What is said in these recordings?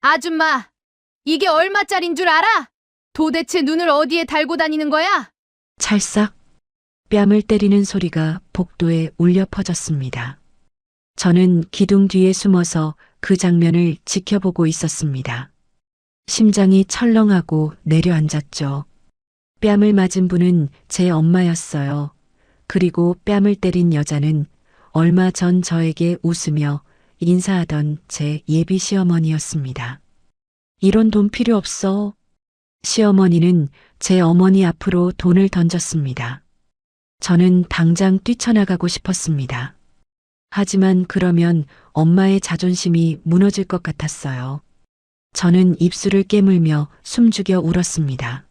아줌마, 이게 얼마짜린 줄 알아? 도대체 눈을 어디에 달고 다니는 거야? 찰싹 뺨을 때리는 소리가 복도에 울려 퍼졌습니다. 저는 기둥 뒤에 숨어서 그 장면을 지켜보고 있었습니다. 심장이 철렁하고 내려앉았죠. 뺨을 맞은 분은 제 엄마였어요. 그리고 뺨을 때린 여자는 얼마 전 저에게 웃으며 인사하던 제 예비 시어머니였습니다. 이런 돈 필요 없어. 시어머니는 제 어머니 앞으로 돈을 던졌습니다. 저는 당장 뛰쳐나가고 싶었습니다. 하지만 그러면 엄마의 자존심이 무너질 것 같았어요. 저는 입술을 깨물며 숨죽여 울었습니다.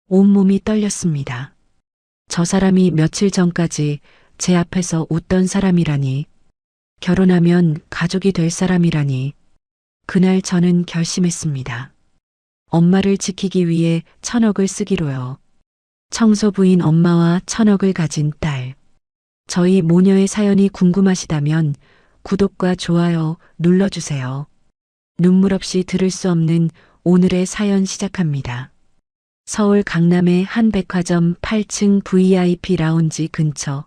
온몸이 떨렸습니다. 저 사람이 며칠 전까지 제 앞에서 웃던 사람이라니, 결혼하면 가족이 될 사람이라니, 그날 저는 결심했습니다. 엄마를 지키기 위해 1,000억을 쓰기로요. 청소부인 엄마와 1,000억을 가진 딸. 저희 모녀의 사연이 궁금하시다면 구독과 좋아요 눌러주세요. 눈물 없이 들을 수 없는 오늘의 사연 시작합니다. 서울 강남의 한 백화점 8층 VIP 라운지 근처.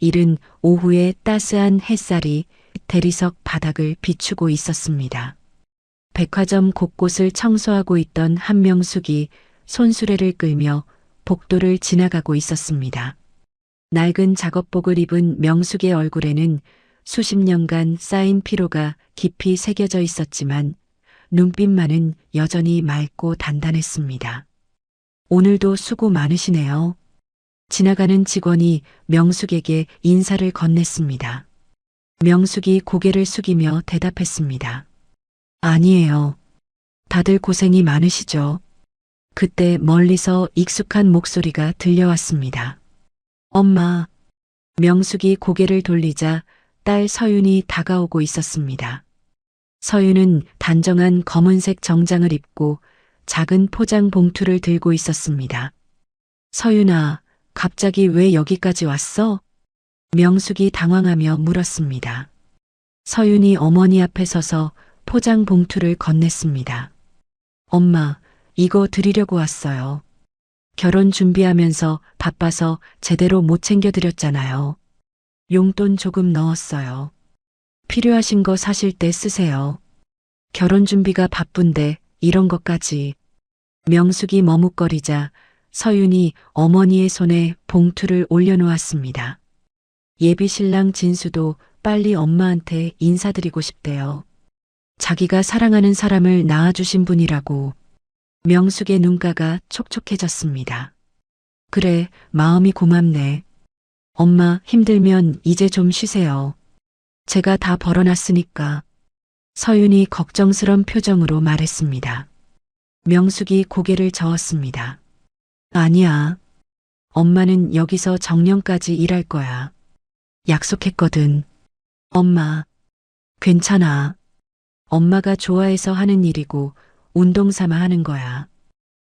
이른 오후에 따스한 햇살이 대리석 바닥을 비추고 있었습니다. 백화점 곳곳을 청소하고 있던 한 명숙이 손수레를 끌며 복도를 지나가고 있었습니다. 낡은 작업복을 입은 명숙의 얼굴에는 수십 년간 쌓인 피로가 깊이 새겨져 있었지만 눈빛만은 여전히 맑고 단단했습니다. 오늘도 수고 많으시네요. 지나가는 직원이 명숙에게 인사를 건넸습니다. 명숙이 고개를 숙이며 대답했습니다. 아니에요. 다들 고생이 많으시죠. 그때 멀리서 익숙한 목소리가 들려왔습니다. 엄마. 명숙이 고개를 돌리자 딸 서윤이 다가오고 있었습니다. 서윤은 단정한 검은색 정장을 입고 작은 포장 봉투를 들고 있었습니다. 서윤아, 갑자기 왜 여기까지 왔어? 명숙이 당황하며 물었습니다. 서윤이 어머니 앞에 서서 포장 봉투를 건넸습니다. 엄마, 이거 드리려고 왔어요. 결혼 준비하면서 바빠서 제대로 못 챙겨드렸잖아요. 용돈 조금 넣었어요. 필요하신 거 사실 때 쓰세요. 결혼 준비가 바쁜데 이런 것까지. 명숙이 머뭇거리자 서윤이 어머니의 손에 봉투를 올려놓았습니다. 예비 신랑 진수도 빨리 엄마한테 인사드리고 싶대요. 자기가 사랑하는 사람을 낳아주신 분이라고. 명숙의 눈가가 촉촉해졌습니다. 그래, 마음이 고맙네. 엄마, 힘들면 이제 좀 쉬세요. 제가 다 벌어놨으니까. 서윤이 걱정스런 표정으로 말했습니다. 명숙이 고개를 저었습니다. 아니야. 엄마는 여기서 정년까지 일할 거야. 약속했거든. 엄마, 괜찮아. 엄마가 좋아해서 하는 일이고 운동 삼아 하는 거야.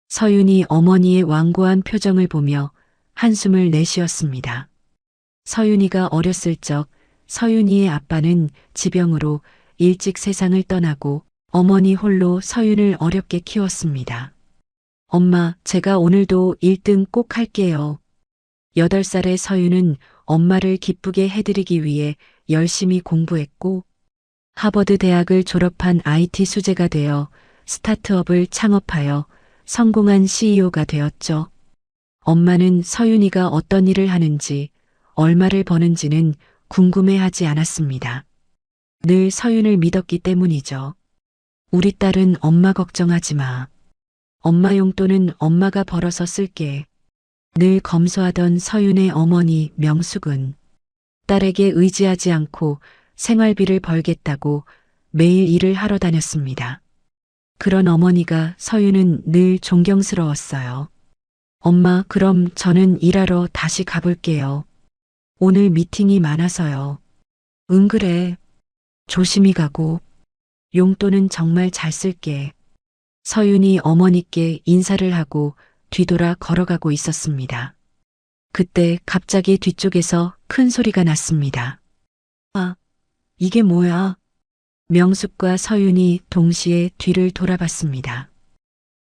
서윤이 어머니의 완고한 표정을 보며 한숨을 내쉬었습니다. 서윤이가 어렸을 적 서윤이의 아빠는 지병으로 일찍 세상을 떠나고 어머니 홀로 서윤을 어렵게 키웠습니다. 엄마, 제가 오늘도 1등 꼭 할게요. 8살의 서윤은 엄마를 기쁘게 해드리기 위해 열심히 공부했고 하버드 대학을 졸업한 IT 수재가 되어 스타트업을 창업하여 성공한 CEO가 되었죠. 엄마는 서윤이가 어떤 일을 하는지, 얼마를 버는지는 궁금해하지 않았습니다. 늘 서윤을 믿었기 때문이죠. 우리 딸은 엄마 걱정하지 마. 엄마 용돈은 엄마가 벌어서 쓸게. 늘 검소하던 서윤의 어머니 명숙은 딸에게 의지하지 않고 생활비를 벌겠다고 매일 일을 하러 다녔습니다. 그런 어머니가 서윤은 늘 존경스러웠어요. 엄마, 그럼 저는 일하러 다시 가볼게요. 오늘 미팅이 많아서요. 응, 그래. 조심히 가고. 용돈은 정말 잘 쓸게. 서윤이 어머니께 인사를 하고 뒤돌아 걸어가고 있었습니다. 그때 갑자기 뒤쪽에서 큰 소리가 났습니다. 아, 이게 뭐야? 명숙과 서윤이 동시에 뒤를 돌아봤습니다.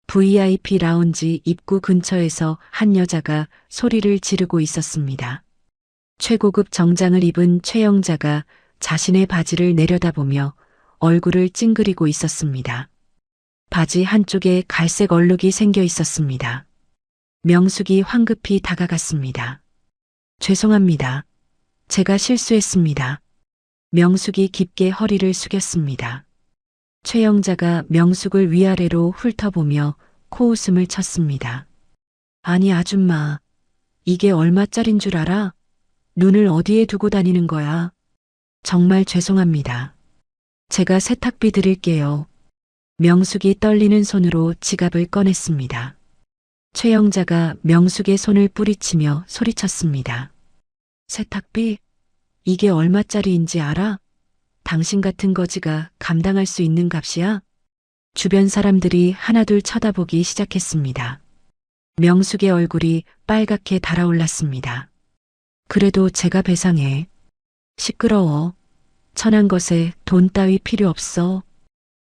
VIP 라운지 입구 근처에서 한 여자가 소리를 지르고 있었습니다. 최고급 정장을 입은 최영자가 자신의 바지를 내려다보며 얼굴을 찡그리고 있었습니다. 바지 한쪽에 갈색 얼룩이 생겨 있었습니다. 명숙이 황급히 다가갔습니다. 죄송합니다. 제가 실수했습니다. 명숙이 깊게 허리를 숙였습니다. 최영자가 명숙을 위아래로 훑어보며 코웃음을 쳤습니다. 아니 아줌마, 이게 얼마짜린 줄 알아? 눈을 어디에 두고 다니는 거야? 정말 죄송합니다. 제가 세탁비 드릴게요. 명숙이 떨리는 손으로 지갑을 꺼냈습니다. 최영자가 명숙의 손을 뿌리치며 소리쳤습니다. 세탁비? 이게 얼마짜리인지 알아? 당신 같은 거지가 감당할 수 있는 값이야? 주변 사람들이 하나둘 쳐다보기 시작했습니다. 명숙의 얼굴이 빨갛게 달아올랐습니다. 그래도 제가 배상해. 시끄러워. 천한 것에 돈 따위 필요 없어.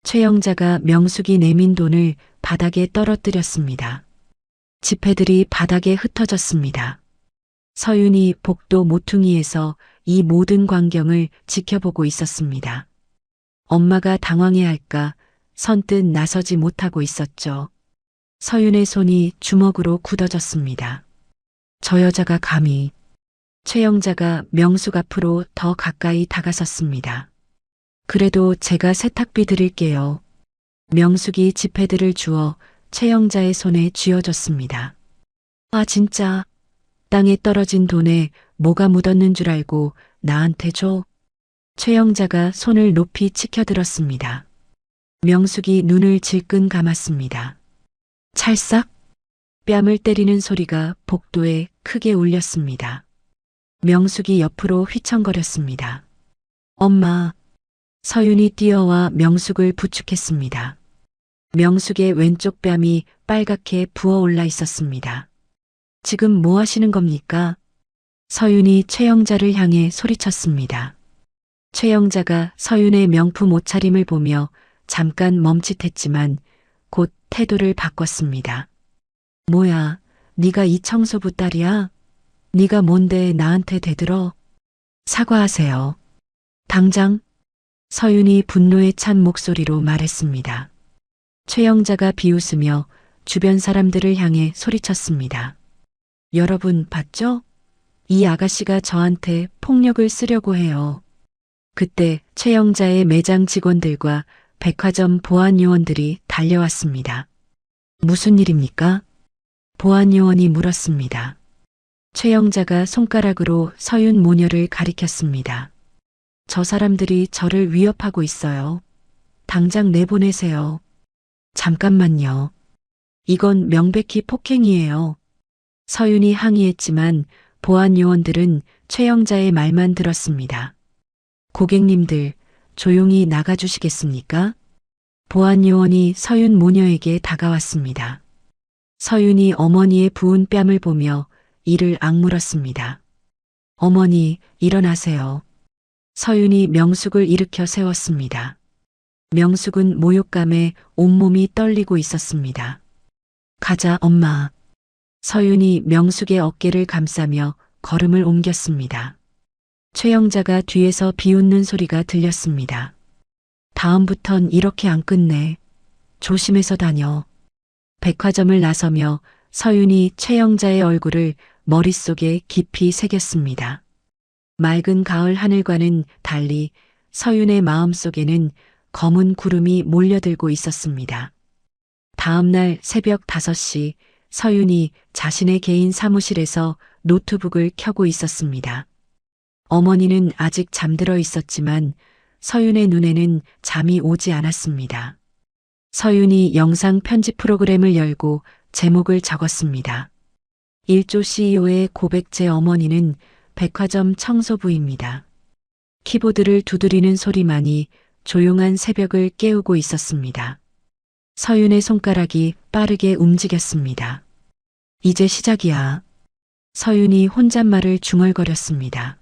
최영자가 명숙이 내민 돈을 바닥에 떨어뜨렸습니다. 지폐들이 바닥에 흩어졌습니다. 서윤이 복도 모퉁이에서 이 모든 광경을 지켜보고 있었습니다. 엄마가 당황해할까 선뜻 나서지 못하고 있었죠. 서윤의 손이 주먹으로 굳어졌습니다. 저 여자가 감히. 최영자가 명숙 앞으로 더 가까이 다가섰습니다. 그래도 제가 세탁비 드릴게요. 명숙이 지폐들을 주어 최영자의 손에 쥐어줬습니다. 아 진짜. 땅에 떨어진 돈에 뭐가 묻었는 줄 알고 나한테 줘. 최영자가 손을 높이 치켜들었습니다. 명숙이 눈을 질끈 감았습니다. 찰싹 뺨을 때리는 소리가 복도에 크게 울렸습니다. 명숙이 옆으로 휘청거렸습니다. 엄마. 서윤이 뛰어와 명숙을 부축했습니다. 명숙의 왼쪽 뺨이 빨갛게 부어올라 있었습니다. 지금 뭐 하시는 겁니까? 서윤이 최영자를 향해 소리쳤습니다. 최영자가 서윤의 명품 옷차림을 보며 잠깐 멈칫했지만 곧 태도를 바꿨습니다. 뭐야, 네가 이 청소부 딸이야? 네가 뭔데 나한테 대들어? 사과하세요. 당장. 서윤이 분노에 찬 목소리로 말했습니다. 최영자가 비웃으며 주변 사람들을 향해 소리쳤습니다. 여러분 봤죠? 이 아가씨가 저한테 폭력을 쓰려고 해요. 그때 최영자의 매장 직원들과 백화점 보안 요원들이 달려왔습니다. 무슨 일입니까? 보안 요원이 물었습니다. 최영자가 손가락으로 서윤 모녀를 가리켰습니다. 저 사람들이 저를 위협하고 있어요. 당장 내보내세요. 잠깐만요. 이건 명백히 폭행이에요. 서윤이 항의했지만 보안 요원들은 최영자의 말만 들었습니다. 고객님들, 조용히 나가주시겠습니까? 보안 요원이 서윤 모녀에게 다가왔습니다. 서윤이 어머니의 부은 뺨을 보며 이를 악물었습니다. 어머니, 일어나세요. 서윤이 명숙을 일으켜 세웠습니다. 명숙은 모욕감에 온몸이 떨리고 있었습니다. 가자, 엄마. 서윤이 명숙의 어깨를 감싸며 걸음을 옮겼습니다. 최영자가 뒤에서 비웃는 소리가 들렸습니다. 다음부턴 이렇게 안 끝내. 조심해서 다녀. 백화점을 나서며 서윤이 최영자의 얼굴을 머릿속에 깊이 새겼습니다. 맑은 가을 하늘과는 달리 서윤의 마음속에는 검은 구름이 몰려들고 있었습니다. 다음 날 새벽 5시 서윤이 자신의 개인 사무실에서 노트북을 켜고 있었습니다. 어머니는 아직 잠들어 있었지만 서윤의 눈에는 잠이 오지 않았습니다. 서윤이 영상 편집 프로그램을 열고 제목을 적었습니다. 1조 CEO의 고백제 어머니는 백화점 청소부입니다. 키보드를 두드리는 소리만이 조용한 새벽을 깨우고 있었습니다. 서윤의 손가락이 빠르게 움직였습니다. 이제 시작이야. 서윤이 혼잣말을 중얼거렸습니다.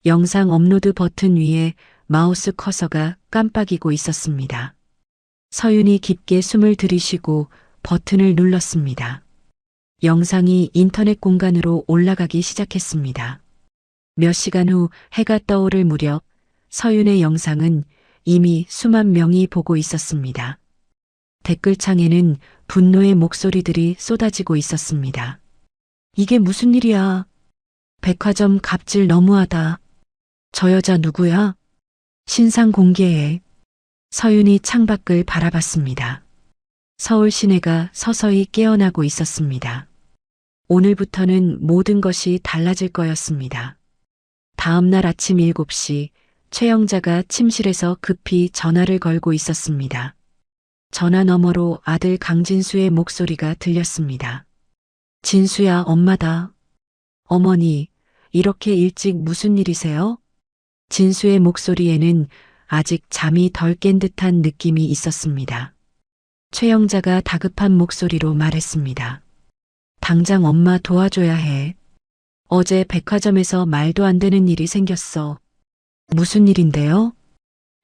영상 업로드 버튼 위에 마우스 커서가 깜빡이고 있었습니다. 서윤이 깊게 숨을 들이쉬고 버튼을 눌렀습니다. 영상이 인터넷 공간으로 올라가기 시작했습니다. 몇 시간 후 해가 떠오를 무렵 서윤의 영상은 이미 수만 명이 보고 있었습니다. 댓글창에는 분노의 목소리들이 쏟아지고 있었습니다. 이게 무슨 일이야? 백화점 갑질 너무하다. 저 여자 누구야? 신상 공개해. 서윤이 창밖을 바라봤습니다. 서울 시내가 서서히 깨어나고 있었습니다. 오늘부터는 모든 것이 달라질 거였습니다. 다음 날 아침 7시 최영자가 침실에서 급히 전화를 걸고 있었습니다. 전화 너머로 아들 강진수의 목소리가 들렸습니다. 진수야, 엄마다. 어머니, 이렇게 일찍 무슨 일이세요? 진수의 목소리에는 아직 잠이 덜 깬 듯한 느낌이 있었습니다. 최영자가 다급한 목소리로 말했습니다. 당장 엄마 도와줘야 해. 어제 백화점에서 말도 안 되는 일이 생겼어. 무슨 일인데요?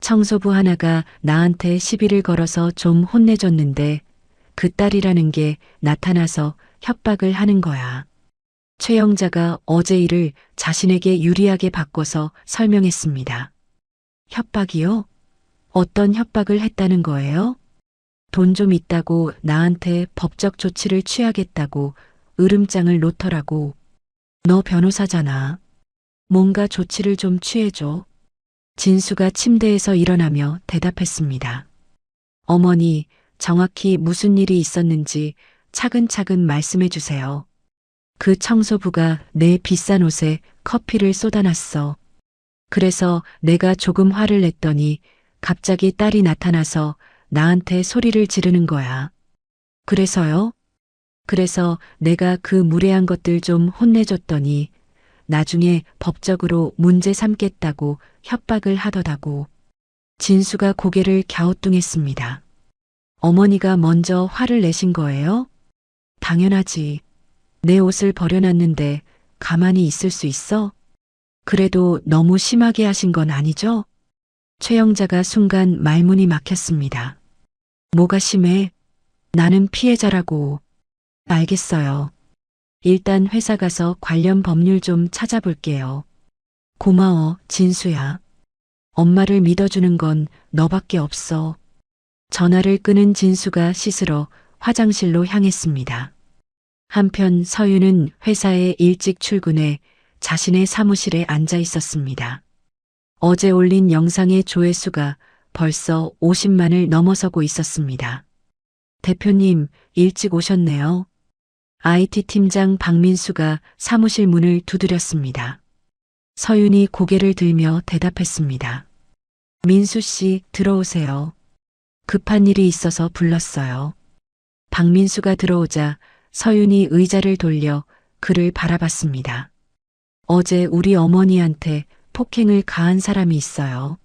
청소부 하나가 나한테 시비를 걸어서 좀 혼내줬는데 그 딸이라는 게 나타나서 협박을 하는 거야. 최영자가 어제 일을 자신에게 유리하게 바꿔서 설명했습니다. 협박이요? 어떤 협박을 했다는 거예요? 돈 좀 있다고 나한테 법적 조치를 취하겠다고 으름장을 놓더라고. 너 변호사잖아. 뭔가 조치를 좀 취해줘. 진수가 침대에서 일어나며 대답했습니다. 어머니, 정확히 무슨 일이 있었는지 차근차근 말씀해 주세요. 그 청소부가 내 비싼 옷에 커피를 쏟아놨어. 그래서 내가 조금 화를 냈더니 갑자기 딸이 나타나서 나한테 소리를 지르는 거야. 그래서요? 그래서 내가 그 무례한 것들 좀 혼내줬더니 나중에 법적으로 문제 삼겠다고 협박을 하더라고. 진수가 고개를 갸우뚱했습니다. 어머니가 먼저 화를 내신 거예요? 당연하지. 내 옷을 버려놨는데 가만히 있을 수 있어? 그래도 너무 심하게 하신 건 아니죠? 최영자가 순간 말문이 막혔습니다. 뭐가 심해? 나는 피해자라고. 알겠어요. 일단 회사 가서 관련 법률 좀 찾아볼게요. 고마워, 진수야. 엄마를 믿어주는 건 너밖에 없어. 전화를 끊은 진수가 씻으러 화장실로 향했습니다. 한편 서윤은 회사에 일찍 출근해 자신의 사무실에 앉아 있었습니다. 어제 올린 영상의 조회수가 벌써 50만을 넘어서고 있었습니다. 대표님, 일찍 오셨네요. IT 팀장 박민수가 사무실 문을 두드렸습니다. 서윤이 고개를 들며 대답했습니다. 민수 씨, 들어오세요. 급한 일이 있어서 불렀어요. 박민수가 들어오자 서윤이 의자를 돌려 그를 바라봤습니다. 어제 우리 어머니한테 폭행을 가한 사람이 있어요.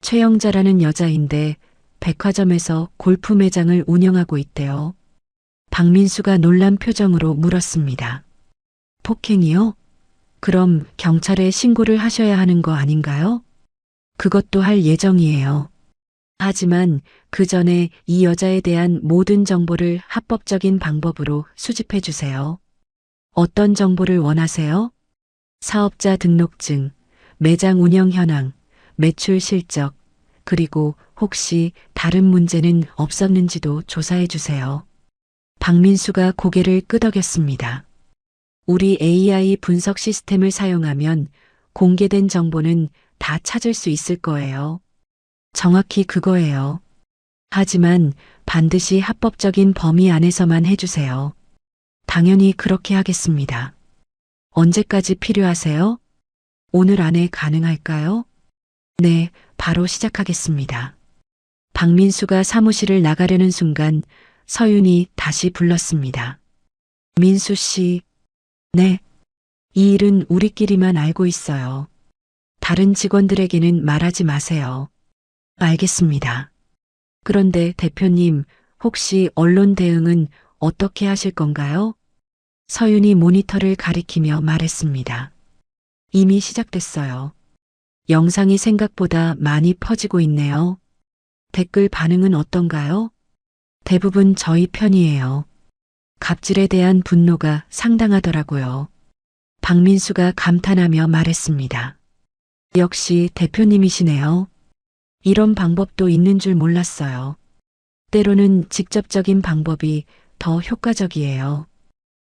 최영자라는 여자인데 백화점에서 골프 매장을 운영하고 있대요. 박민수가 놀란 표정으로 물었습니다. 폭행이요? 그럼 경찰에 신고를 하셔야 하는 거 아닌가요? 그것도 할 예정이에요. 하지만 그 전에 이 여자에 대한 모든 정보를 합법적인 방법으로 수집해 주세요. 어떤 정보를 원하세요? 사업자 등록증, 매장 운영 현황, 매출 실적, 그리고 혹시 다른 문제는 없었는지도 조사해 주세요. 박민수가 고개를 끄덕였습니다. 우리 AI 분석 시스템을 사용하면 공개된 정보는 다 찾을 수 있을 거예요. 정확히 그거예요. 하지만 반드시 합법적인 범위 안에서만 해주세요. 당연히 그렇게 하겠습니다. 언제까지 필요하세요? 오늘 안에 가능할까요? 네, 바로 시작하겠습니다. 박민수가 사무실을 나가려는 순간 서윤이 다시 불렀습니다. 민수 씨. 네. 이 일은 우리끼리만 알고 있어요. 다른 직원들에게는 말하지 마세요. 알겠습니다. 그런데 대표님, 혹시 언론 대응은 어떻게 하실 건가요? 서윤이 모니터를 가리키며 말했습니다. 이미 시작됐어요. 영상이 생각보다 많이 퍼지고 있네요. 댓글 반응은 어떤가요? 대부분 저희 편이에요. 갑질에 대한 분노가 상당하더라고요. 박민수가 감탄하며 말했습니다. 역시 대표님이시네요. 이런 방법도 있는 줄 몰랐어요. 때로는 직접적인 방법이 더 효과적이에요.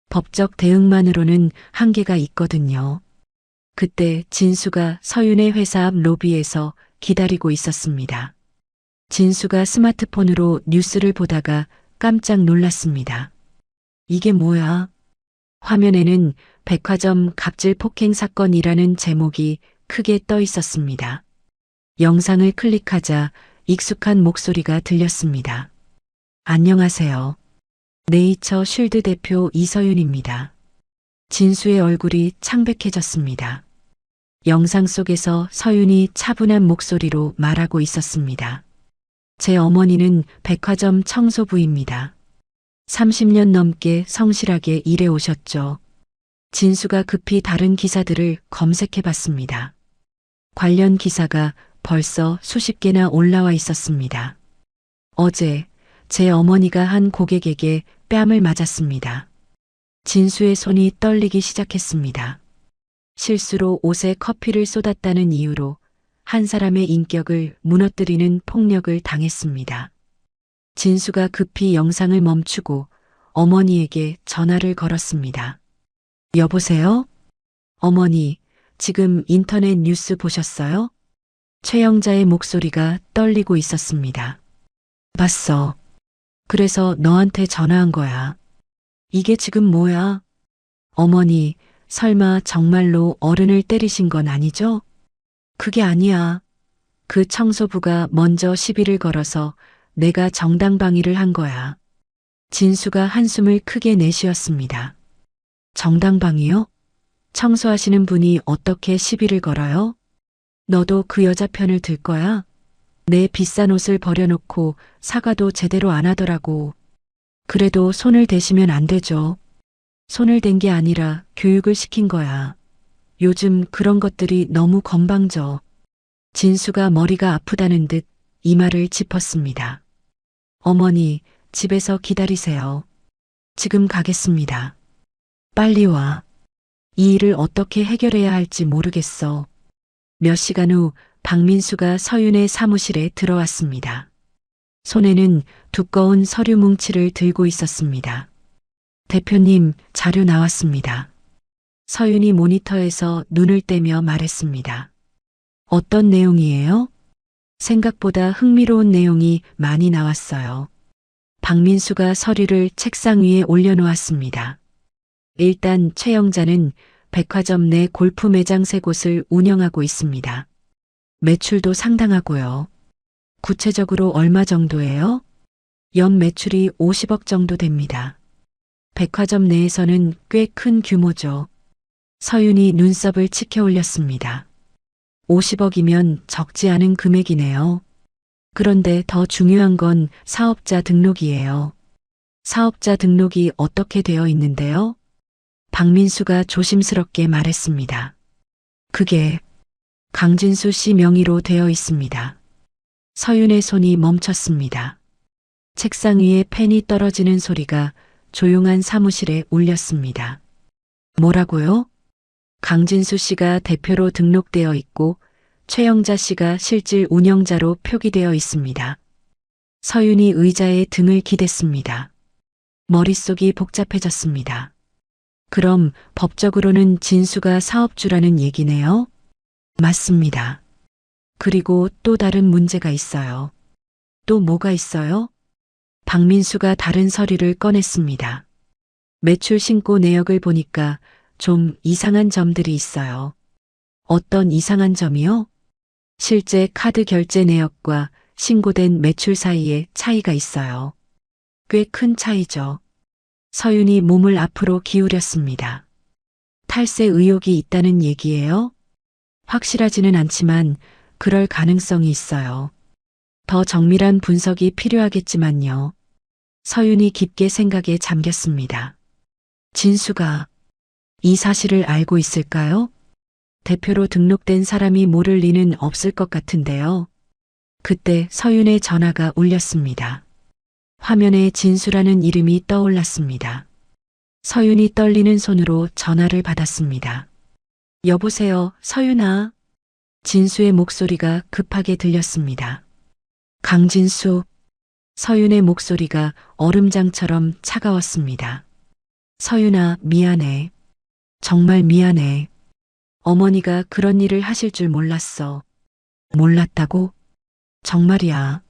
법적 대응만으로는 한계가 있거든요. 그때 진수가 서윤의 회사 앞 로비에서 기다리고 있었습니다. 진수가 스마트폰으로 뉴스를 보다가 깜짝 놀랐습니다. 이게 뭐야? 화면에는 백화점 갑질 폭행 사건이라는 제목이 크게 떠 있었습니다. 영상을 클릭하자 익숙한 목소리가 들렸습니다. 안녕하세요. 네이처 쉴드 대표 이서윤입니다. 진수의 얼굴이 창백해졌습니다. 영상 속에서 서윤이 차분한 목소리로 말하고 있었습니다. 제 어머니는 백화점 청소부입니다. 30년 넘게 성실하게 일해 오셨죠. 진수가 급히 다른 기사들을 검색해 봤습니다. 관련 기사가 벌써 수십 개나 올라와 있었습니다. 어제 제 어머니가 한 고객에게 뺨을 맞았습니다. 진수의 손이 떨리기 시작했습니다. 실수로 옷에 커피를 쏟았다는 이유로 한 사람의 인격을 무너뜨리는 폭력을 당했습니다. 진수가 급히 영상을 멈추고 어머니에게 전화를 걸었습니다. 여보세요? 어머니, 지금 인터넷 뉴스 보셨어요? 최영자의 목소리가 떨리고 있었습니다. 봤어. 그래서 너한테 전화한 거야. 이게 지금 뭐야? 어머니, 설마 정말로 어른을 때리신 건 아니죠? 그게 아니야. 그 청소부가 먼저 시비를 걸어서 내가 정당방위를 한 거야. 진수가 한숨을 크게 내쉬었습니다. 정당방위요? 청소하시는 분이 어떻게 시비를 걸어요? 너도 그 여자 편을 들 거야? 내 비싼 옷을 버려놓고 사과도 제대로 안 하더라고. 그래도 손을 대시면 안 되죠. 손을 댄 게 아니라 교육을 시킨 거야. 요즘 그런 것들이 너무 건방져. 진수가 머리가 아프다는 듯 이마를 짚었습니다. 어머니, 집에서 기다리세요. 지금 가겠습니다. 빨리 와. 이 일을 어떻게 해결해야 할지 모르겠어. 몇 시간 후 박민수가 서윤의 사무실에 들어왔습니다. 손에는 두꺼운 서류 뭉치를 들고 있었습니다. 대표님, 자료 나왔습니다. 서윤이 모니터에서 눈을 떼며 말했습니다. 어떤 내용이에요? 생각보다 흥미로운 내용이 많이 나왔어요. 박민수가 서류를 책상 위에 올려놓았습니다. 일단 최영자는 백화점 내 골프 매장 3곳을 운영하고 있습니다. 매출도 상당하고요. 구체적으로 얼마 정도예요? 연 매출이 50억 정도 됩니다. 백화점 내에서는 꽤 큰 규모죠. 서윤이 눈썹을 치켜 올렸습니다. 50억이면 적지 않은 금액이네요. 그런데 더 중요한 건 사업자 등록이에요. 사업자 등록이 어떻게 되어 있는데요? 박민수가 조심스럽게 말했습니다. 그게 강진수 씨 명의로 되어 있습니다. 서윤의 손이 멈췄습니다. 책상 위에 펜이 떨어지는 소리가 조용한 사무실에 울렸습니다. 뭐라고요? 강진수 씨가 대표로 등록되어 있고 최영자 씨가 실질 운영자로 표기되어 있습니다. 서윤이 의자에 등을 기댔습니다. 머릿속이 복잡해졌습니다. 그럼 법적으로는 진수가 사업주라는 얘기네요? 맞습니다. 그리고 또 다른 문제가 있어요. 또 뭐가 있어요? 박민수가 다른 서류를 꺼냈습니다. 매출 신고 내역을 보니까 좀 이상한 점들이 있어요. 어떤 이상한 점이요? 실제 카드 결제 내역과 신고된 매출 사이에 차이가 있어요. 꽤 큰 차이죠. 서윤이 몸을 앞으로 기울였습니다. 탈세 의혹이 있다는 얘기예요? 확실하지는 않지만 그럴 가능성이 있어요. 더 정밀한 분석이 필요하겠지만요. 서윤이 깊게 생각에 잠겼습니다. 진수가 이 사실을 알고 있을까요? 대표로 등록된 사람이 모를 리는 없을 것 같은데요. 그때 서윤의 전화가 울렸습니다. 화면에 진수라는 이름이 떠올랐습니다. 서윤이 떨리는 손으로 전화를 받았습니다. 여보세요, 서윤아. 진수의 목소리가 급하게 들렸습니다. 강진수. 서윤의 목소리가 얼음장처럼 차가웠습니다. 서윤아, 미안해. 정말 미안해. 어머니가 그런 일을 하실 줄 몰랐어. 몰랐다고? 정말이야.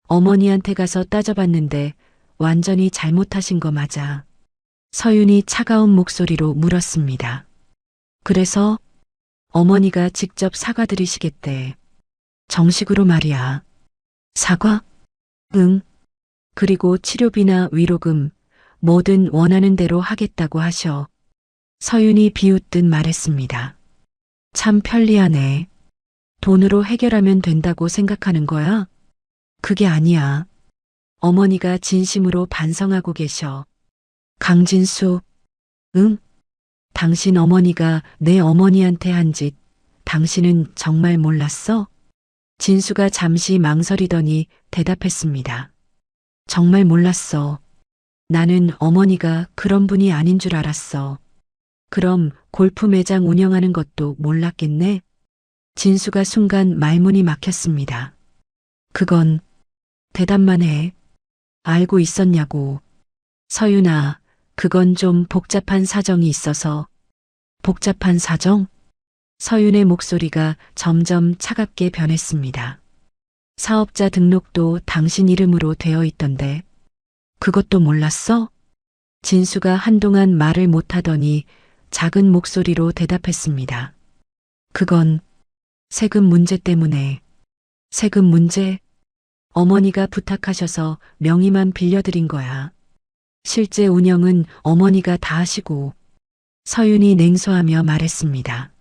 어머니한테 가서 따져봤는데 완전히 잘못하신 거 맞아. 서윤이 차가운 목소리로 물었습니다. 그래서 어머니가 직접 사과드리시겠대. 정식으로 말이야. 사과? 응. 그리고 치료비나 위로금, 뭐든 원하는 대로 하겠다고 하셔. 서윤이 비웃듯 말했습니다. 참 편리하네. 돈으로 해결하면 된다고 생각하는 거야? 그게 아니야. 어머니가 진심으로 반성하고 계셔. 강진수. 응? 당신 어머니가 내 어머니한테 한 짓, 당신은 정말 몰랐어? 진수가 잠시 망설이더니 대답했습니다. 정말 몰랐어. 나는 어머니가 그런 분이 아닌 줄 알았어. 그럼 골프 매장 운영하는 것도 몰랐겠네? 진수가 순간 말문이 막혔습니다. 그건 대답만 해. 알고 있었냐고. 서윤아, 그건 좀 복잡한 사정이 있어서. 복잡한 사정? 서윤의 목소리가 점점 차갑게 변했습니다. 사업자 등록도 당신 이름으로 되어 있던데. 그것도 몰랐어? 진수가 한동안 말을 못하더니 작은 목소리로 대답했습니다. 그건 세금 문제 때문에. 세금 문제? 어머니가 부탁하셔서 명의만 빌려드린 거야. 실제 운영은 어머니가 다 하시고. 서윤이 냉소하며 말했습니다.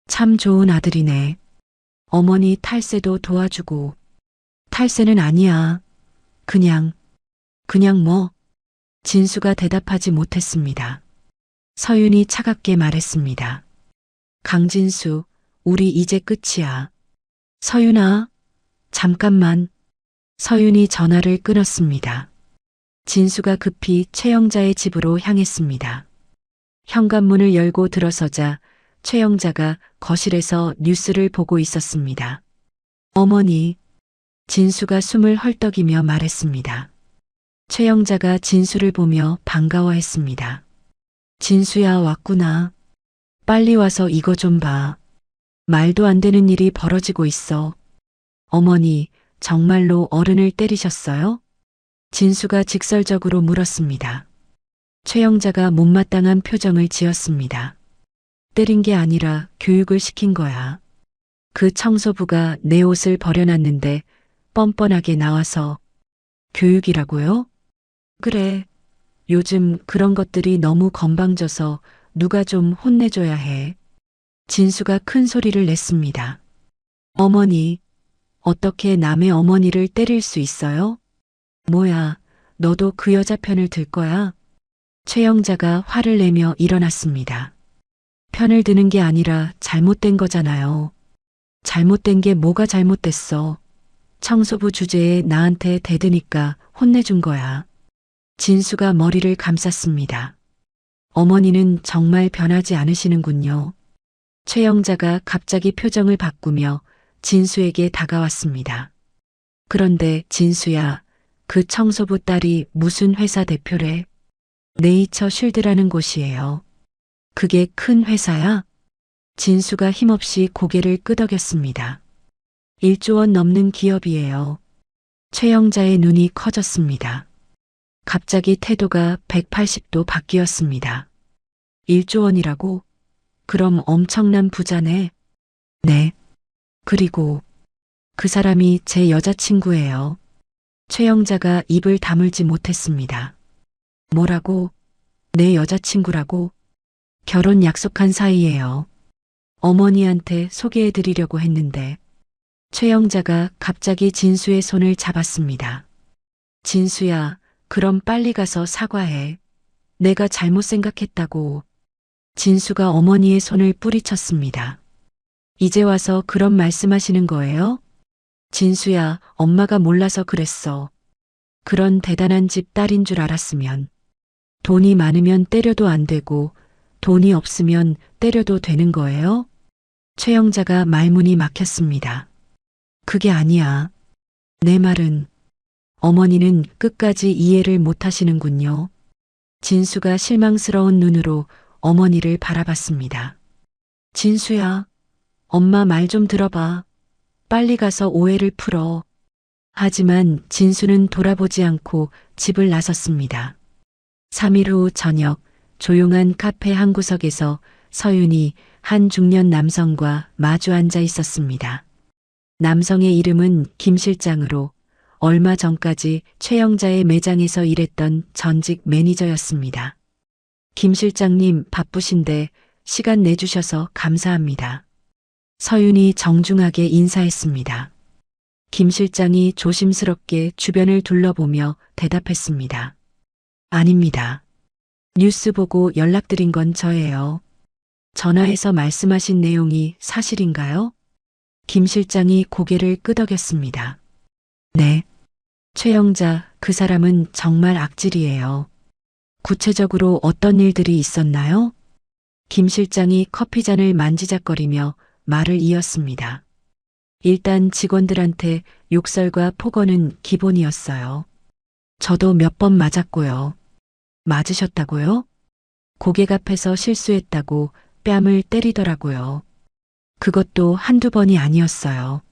참 좋은 아들이네. 어머니 탈세도 도와주고. 탈세는 아니야. 그냥 뭐. 진수가 대답하지 못했습니다. 서윤이 차갑게 말했습니다. 강진수, 우리 이제 끝이야. 서윤아, 잠깐만. 서윤이 전화를 끊었습니다. 진수가 급히 최영자의 집으로 향했습니다. 현관문을 열고 들어서자 최영자가 거실에서 뉴스를 보고 있었습니다. 어머니. 진수가 숨을 헐떡이며 말했습니다. 최영자가 진수를 보며 반가워했습니다. 진수야, 왔구나. 빨리 와서 이거 좀 봐. 말도 안 되는 일이 벌어지고 있어. 어머니, 정말로 어른을 때리셨어요? 진수가 직설적으로 물었습니다. 최영자가 못마땅한 표정을 지었습니다. 때린 게 아니라 교육을 시킨 거야. 그 청소부가 내 옷을 버려놨는데 뻔뻔하게 나와서. 교육이라고요? 그래. 요즘 그런 것들이 너무 건방져서 누가 좀 혼내줘야 해. 진수가 큰 소리를 냈습니다. 어머니, 어떻게 남의 어머니를 때릴 수 있어요? 뭐야, 너도 그 여자 편을 들 거야? 최영자가 화를 내며 일어났습니다. 편을 드는 게 아니라 잘못된 거잖아요. 잘못된 게 뭐가 잘못됐어? 청소부 주제에 나한테 대드니까 혼내준 거야. 진수가 머리를 감쌌습니다. 어머니는 정말 변하지 않으시는군요. 최영자가 갑자기 표정을 바꾸며 진수에게 다가왔습니다. 그런데 진수야, 그 청소부 딸이 무슨 회사 대표래? 네이처 쉴드라는 곳이에요. 그게 큰 회사야? 진수가 힘없이 고개를 끄덕였습니다. 1조 원 넘는 기업이에요. 최영자의 눈이 커졌습니다. 갑자기 태도가 180도 바뀌었습니다. 1조 원이라고? 그럼 엄청난 부자네. 네. 그리고 그 사람이 제 여자친구예요. 최영자가 입을 다물지 못했습니다. 뭐라고? 내 여자친구라고? 결혼 약속한 사이예요. 어머니한테 소개해드리려고 했는데. 최영자가 갑자기 진수의 손을 잡았습니다. 진수야, 그럼 빨리 가서 사과해. 내가 잘못 생각했다고. 진수가 어머니의 손을 뿌리쳤습니다. 이제 와서 그런 말씀하시는 거예요? 진수야, 엄마가 몰라서 그랬어. 그런 대단한 집 딸인 줄 알았으면. 돈이 많으면 때려도 안 되고, 돈이 없으면 때려도 되는 거예요? 최영자가 말문이 막혔습니다. 그게 아니야. 내 말은, 어머니는 끝까지 이해를 못 하시는군요. 진수가 실망스러운 눈으로 어머니를 바라봤습니다. 진수야, 엄마 말 좀 들어봐. 빨리 가서 오해를 풀어. 하지만 진수는 돌아보지 않고 집을 나섰습니다. 3일 후 저녁, 조용한 카페 한 구석에서 서윤이 한 중년 남성과 마주 앉아 있었습니다. 남성의 이름은 김 실장으로 얼마 전까지 최영자의 매장에서 일했던 전직 매니저였습니다. 김 실장님 바쁘신데 시간 내주셔서 감사합니다. 서윤이 정중하게 인사했습니다. 김 실장이 조심스럽게 주변을 둘러보며 대답했습니다. 아닙니다. 뉴스 보고 연락드린 건 저예요. 전화해서 말씀하신 내용이 사실인가요? 김 실장이 고개를 끄덕였습니다. 네. 최영자, 그 사람은 정말 악질이에요. 구체적으로 어떤 일들이 있었나요? 김 실장이 커피잔을 만지작거리며 말을 이었습니다. 일단 직원들한테 욕설과 폭언은 기본이었어요. 저도 몇 번 맞았고요. 맞으셨다고요? 고객 앞에서 실수했다고 뺨을 때리더라고요. 그것도 한두 번이 아니었어요.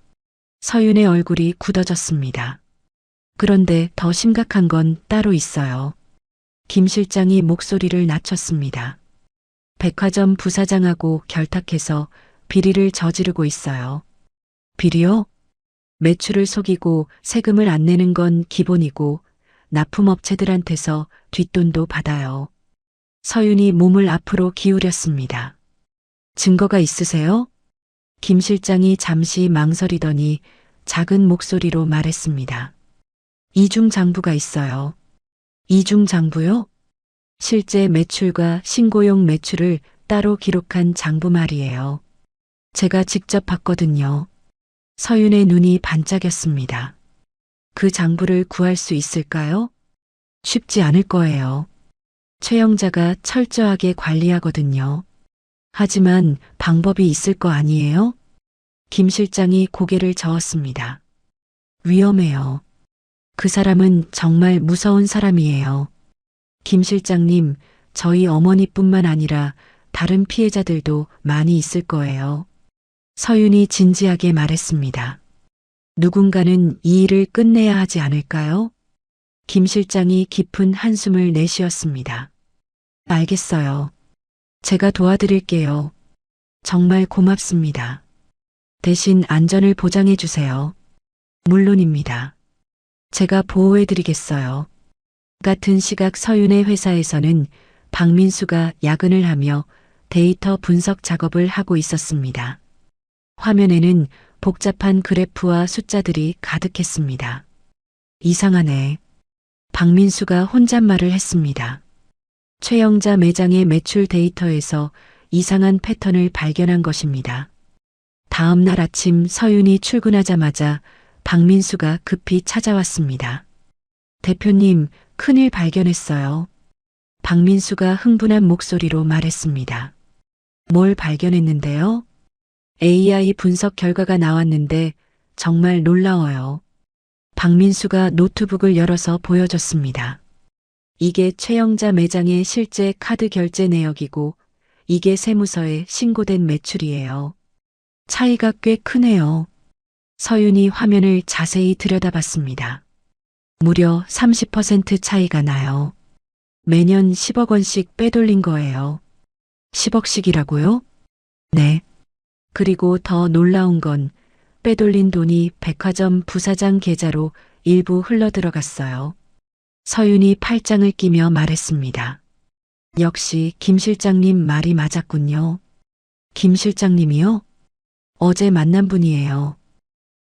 서윤의 얼굴이 굳어졌습니다. 그런데 더 심각한 건 따로 있어요. 김 실장이 목소리를 낮췄습니다. 백화점 부사장하고 결탁해서 비리를 저지르고 있어요. 비리요? 매출을 속이고 세금을 안 내는 건 기본이고 납품업체들한테서 뒷돈도 받아요. 서윤이 몸을 앞으로 기울였습니다. 증거가 있으세요? 김 실장이 잠시 망설이더니 작은 목소리로 말했습니다. 이중장부가 있어요. 이중장부요? 실제 매출과 신고용 매출을 따로 기록한 장부 말이에요. 제가 직접 봤거든요. 서윤의 눈이 반짝였습니다. 그 장부를 구할 수 있을까요? 쉽지 않을 거예요. 최영자가 철저하게 관리하거든요. 하지만 방법이 있을 거 아니에요? 김 실장이 고개를 저었습니다. 위험해요. 그 사람은 정말 무서운 사람이에요. 김 실장님, 저희 어머니뿐만 아니라 다른 피해자들도 많이 있을 거예요. 서윤이 진지하게 말했습니다. 누군가는 이 일을 끝내야 하지 않을까요? 김 실장이 깊은 한숨을 내쉬었습니다. 알겠어요. 제가 도와드릴게요. 정말 고맙습니다. 대신 안전을 보장해 주세요. 물론입니다. 제가 보호해 드리겠어요. 같은 시각 서윤의 회사에서는 박민수가 야근을 하며 데이터 분석 작업을 하고 있었습니다. 화면에는 복잡한 그래프와 숫자들이 가득했습니다. 이상하네. 박민수가 혼잣말을 했습니다. 최영자 매장의 매출 데이터에서 이상한 패턴을 발견한 것입니다. 다음 날 아침 서윤이 출근하자마자 박민수가 급히 찾아왔습니다. 대표님, 큰일 발견했어요. 박민수가 흥분한 목소리로 말했습니다. 뭘 발견했는데요? AI 분석 결과가 나왔는데 정말 놀라워요. 박민수가 노트북을 열어서 보여줬습니다. 이게 최영자 매장의 실제 카드 결제 내역이고 이게 세무서에 신고된 매출이에요. 차이가 꽤 크네요. 서윤이 화면을 자세히 들여다봤습니다. 무려 30% 차이가 나요. 매년 10억 원씩 빼돌린 거예요. 10억씩이라고요? 네. 그리고 더 놀라운 건 빼돌린 돈이 백화점 부사장 계좌로 일부 흘러들어갔어요. 서윤이 팔짱을 끼며 말했습니다. 역시 김 실장님 말이 맞았군요. 김 실장님이요? 어제 만난 분이에요.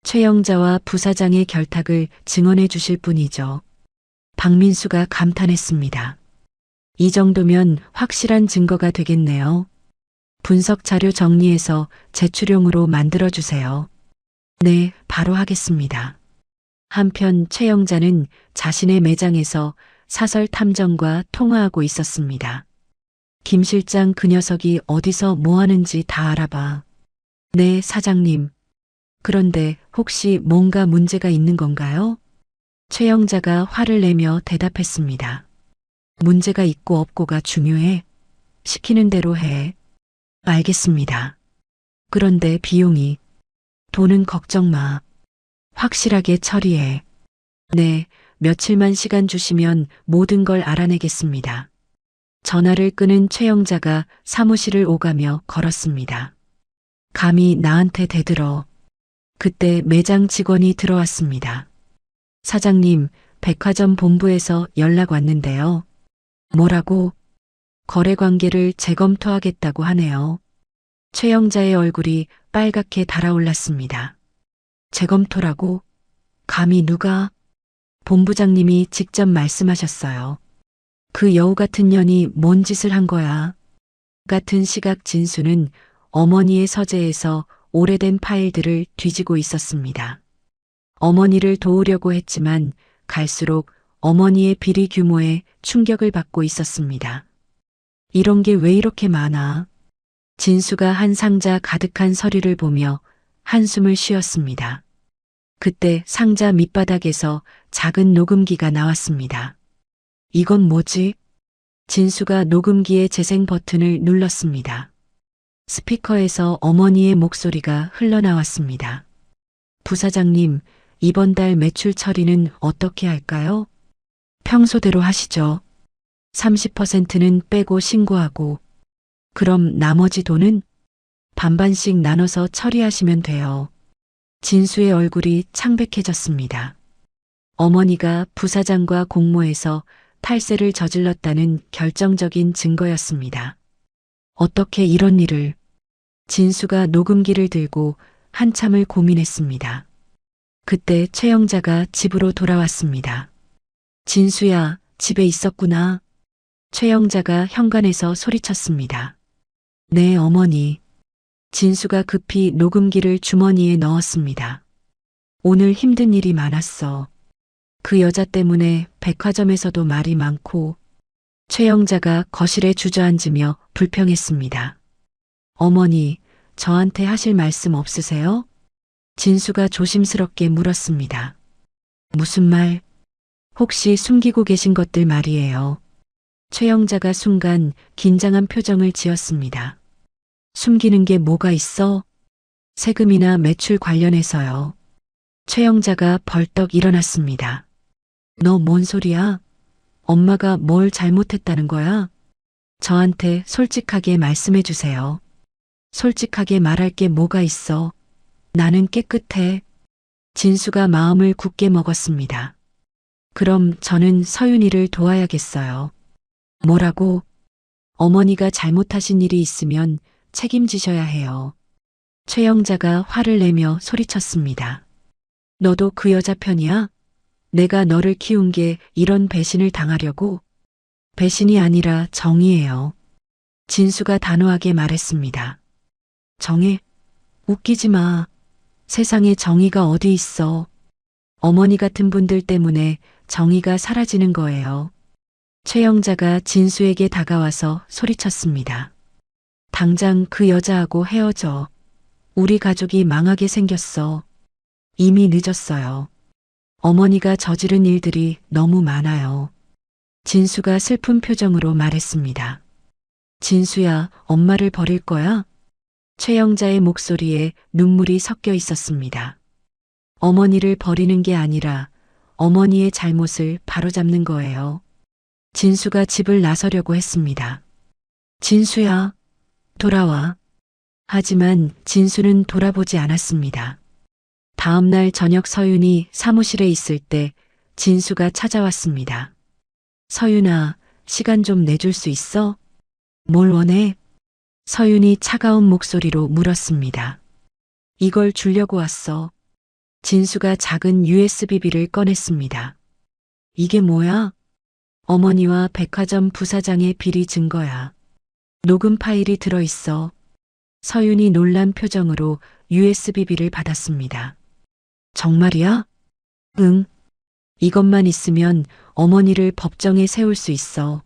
최영자와 부사장의 결탁을 증언해 주실 분이죠. 박민수가 감탄했습니다. 이 정도면 확실한 증거가 되겠네요. 분석 자료 정리해서 제출용으로 만들어주세요. 네, 바로 하겠습니다. 한편 최영자는 자신의 매장에서 사설 탐정과 통화하고 있었습니다. 김 실장 그 녀석이 어디서 뭐 하는지 다 알아봐. 네, 사장님. 그런데 혹시 뭔가 문제가 있는 건가요? 최영자가 화를 내며 대답했습니다. 문제가 있고 없고가 중요해. 시키는 대로 해. 알겠습니다. 그런데 비용이. 돈은 걱정 마. 확실하게 처리해. 네, 며칠만 시간 주시면 모든 걸 알아내겠습니다. 전화를 끊은 최영자가 사무실을 오가며 걸었습니다. 감히 나한테 대들어. 그때 매장 직원이 들어왔습니다. 사장님, 백화점 본부에서 연락 왔는데요. 뭐라고? 거래 관계를 재검토하겠다고 하네요. 최영자의 얼굴이 빨갛게 달아올랐습니다. 재검토라고? 감히 누가? 본부장님이 직접 말씀하셨어요. 그 여우 같은 년이 뭔 짓을 한 거야? 같은 시각 진수는 어머니의 서재에서 오래된 파일들을 뒤지고 있었습니다. 어머니를 도우려고 했지만 갈수록 어머니의 비리 규모에 충격을 받고 있었습니다. 이런 게 왜 이렇게 많아? 진수가 한 상자 가득한 서류를 보며 한숨을 쉬었습니다. 그때 상자 밑바닥에서 작은 녹음기가 나왔습니다. 이건 뭐지? 진수가 녹음기의 재생 버튼을 눌렀습니다. 스피커에서 어머니의 목소리가 흘러나왔습니다. 부사장님, 이번 달 매출 처리는 어떻게 할까요? 평소대로 하시죠. 30%는 빼고 신고하고. 그럼 나머지 돈은 반반씩 나눠서 처리하시면 돼요. 진수의 얼굴이 창백해졌습니다. 어머니가 부사장과 공모해서 탈세를 저질렀다는 결정적인 증거였습니다. 어떻게 이런 일을? 진수가 녹음기를 들고 한참을 고민했습니다. 그때 최영자가 집으로 돌아왔습니다. 진수야, 집에 있었구나. 최영자가 현관에서 소리쳤습니다. 네, 어머니. 진수가 급히 녹음기를 주머니에 넣었습니다. 오늘 힘든 일이 많았어. 그 여자 때문에 백화점에서도 말이 많고. 최영자가 거실에 주저앉으며 불평했습니다. 어머니, 저한테 하실 말씀 없으세요? 진수가 조심스럽게 물었습니다. 무슨 말? 혹시 숨기고 계신 것들 말이에요. 최영자가 순간 긴장한 표정을 지었습니다. 숨기는 게 뭐가 있어? 세금이나 매출 관련해서요. 최영자가 벌떡 일어났습니다. 너 뭔 소리야? 엄마가 뭘 잘못했다는 거야? 저한테 솔직하게 말씀해 주세요. 솔직하게 말할 게 뭐가 있어? 나는 깨끗해. 진수가 마음을 굳게 먹었습니다. 그럼 저는 서윤이를 도와야겠어요. 뭐라고? 어머니가 잘못하신 일이 있으면 책임지셔야 해요. 최영자가 화를 내며 소리쳤습니다. 너도 그 여자 편이야? 내가 너를 키운 게 이런 배신을 당하려고? 배신이 아니라 정의예요. 진수가 단호하게 말했습니다. 정의? 웃기지 마. 세상에 정의가 어디 있어. 어머니 같은 분들 때문에 정의가 사라지는 거예요. 최영자가 진수에게 다가와서 소리쳤습니다. 당장 그 여자하고 헤어져. 우리 가족이 망하게 생겼어. 이미 늦었어요. 어머니가 저지른 일들이 너무 많아요. 진수가 슬픈 표정으로 말했습니다. 진수야, 엄마를 버릴 거야? 최영자의 목소리에 눈물이 섞여 있었습니다. 어머니를 버리는 게 아니라 어머니의 잘못을 바로잡는 거예요. 진수가 집을 나서려고 했습니다. 진수야, 돌아와. 하지만 진수는 돌아보지 않았습니다. 다음 날 저녁 서윤이 사무실에 있을 때 진수가 찾아왔습니다. 서윤아, 시간 좀 내줄 수 있어? 뭘 원해? 서윤이 차가운 목소리로 물었습니다. 이걸 주려고 왔어. 진수가 작은 USB를 꺼냈습니다. 이게 뭐야? 어머니와 백화점 부사장의 비리 증거야. 녹음 파일이 들어있어. 서윤이 놀란 표정으로 USB비를 받았습니다. 정말이야? 응. 이것만 있으면 어머니를 법정에 세울 수 있어.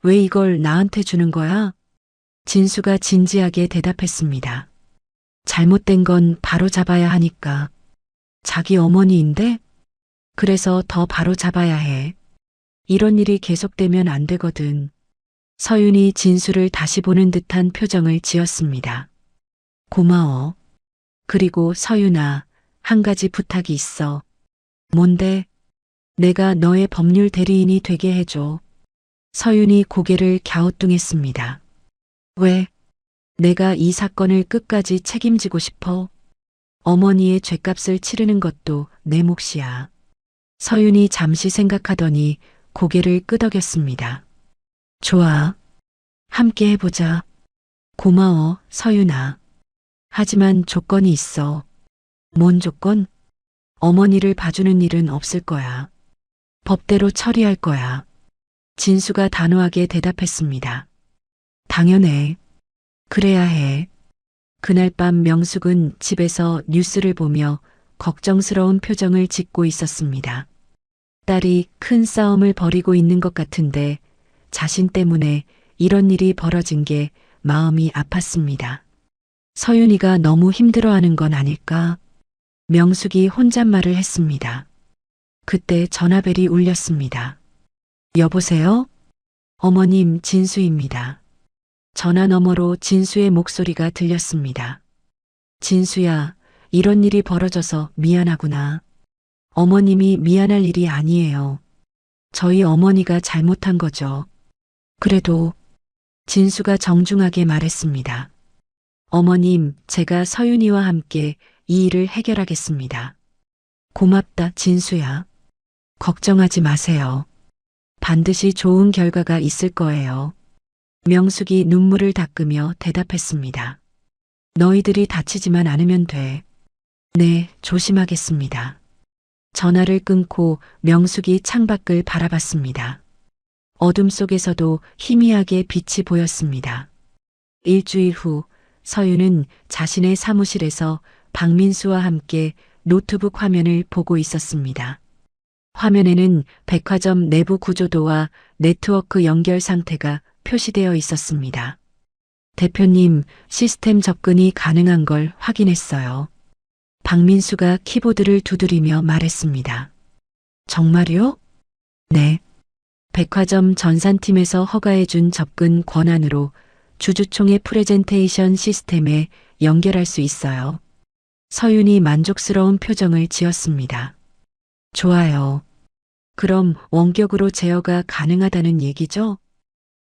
왜 이걸 나한테 주는 거야? 진수가 진지하게 대답했습니다. 잘못된 건 바로 잡아야 하니까. 자기 어머니인데? 그래서 더 바로 잡아야 해. 이런 일이 계속되면 안 되거든. 서윤이 진수를 다시 보는 듯한 표정을 지었습니다. 고마워. 그리고 서윤아, 한 가지 부탁이 있어. 뭔데? 내가 너의 법률 대리인이 되게 해줘. 서윤이 고개를 갸우뚱했습니다. 왜? 내가 이 사건을 끝까지 책임지고 싶어. 어머니의 죗값을 치르는 것도 내 몫이야. 서윤이 잠시 생각하더니 고개를 끄덕였습니다. 좋아. 함께 해보자. 고마워, 서윤아. 하지만 조건이 있어. 뭔 조건? 어머니를 봐주는 일은 없을 거야. 법대로 처리할 거야. 진수가 단호하게 대답했습니다. 당연해. 그래야 해. 그날 밤 명숙은 집에서 뉴스를 보며 걱정스러운 표정을 짓고 있었습니다. 딸이 큰 싸움을 벌이고 있는 것 같은데 자신 때문에 이런 일이 벌어진 게 마음이 아팠습니다. 서윤이가 너무 힘들어하는 건 아닐까? 명숙이 혼잣말을 했습니다. 그때 전화벨이 울렸습니다. 여보세요? 어머님, 진수입니다. 전화 너머로 진수의 목소리가 들렸습니다. 진수야, 이런 일이 벌어져서 미안하구나. 어머님이 미안할 일이 아니에요. 저희 어머니가 잘못한 거죠. 그래도 진수가 정중하게 말했습니다. 어머님, 제가 서윤이와 함께 이 일을 해결하겠습니다. 고맙다, 진수야. 걱정하지 마세요. 반드시 좋은 결과가 있을 거예요. 명숙이 눈물을 닦으며 대답했습니다. 너희들이 다치지만 않으면 돼. 네, 조심하겠습니다. 전화를 끊고 명숙이 창밖을 바라봤습니다. 어둠 속에서도 희미하게 빛이 보였습니다. 일주일 후 서윤은 자신의 사무실에서 박민수와 함께 노트북 화면을 보고 있었습니다. 화면에는 백화점 내부 구조도와 네트워크 연결 상태가 표시되어 있었습니다. 대표님, 시스템 접근이 가능한 걸 확인했어요. 박민수가 키보드를 두드리며 말했습니다. 정말요? 네. 백화점 전산팀에서 허가해준 접근 권한으로 주주총회 프레젠테이션 시스템에 연결할 수 있어요. 서윤이 만족스러운 표정을 지었습니다. 좋아요. 그럼 원격으로 제어가 가능하다는 얘기죠?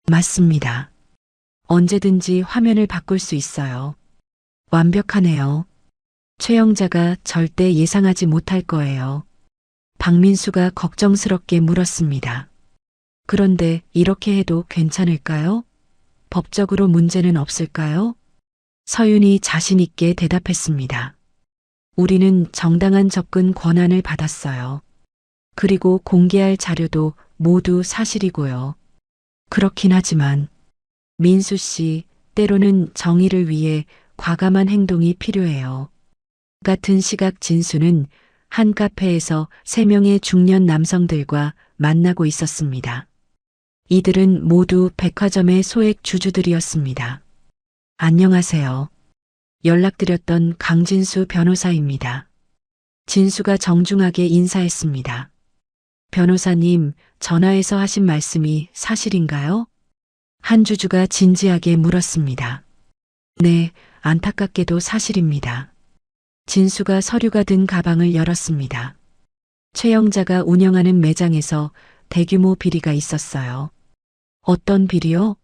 맞습니다. 언제든지 화면을 바꿀 수 있어요. 완벽하네요. 최영자가 절대 예상하지 못할 거예요. 박민수가 걱정스럽게 물었습니다. 그런데 이렇게 해도 괜찮을까요? 법적으로 문제는 없을까요? 서윤이 자신 있게 대답했습니다. 우리는 정당한 접근 권한을 받았어요. 그리고 공개할 자료도 모두 사실이고요. 그렇긴 하지만 민수 씨, 때로는 정의를 위해 과감한 행동이 필요해요. 같은 시각 진수는 한 카페에서 3명의 중년 남성들과 만나고 있었습니다. 이들은 모두 백화점의 소액 주주들이었습니다. 안녕하세요. 연락드렸던 강진수 변호사입니다. 진수가 정중하게 인사했습니다. 변호사님, 전화해서 하신 말씀이 사실인가요? 한 주주가 진지하게 물었습니다. 네, 안타깝게도 사실입니다. 진수가 서류가 든 가방을 열었습니다. 최영자가 운영하는 매장에서 대규모 비리가 있었어요. 어떤 비리요?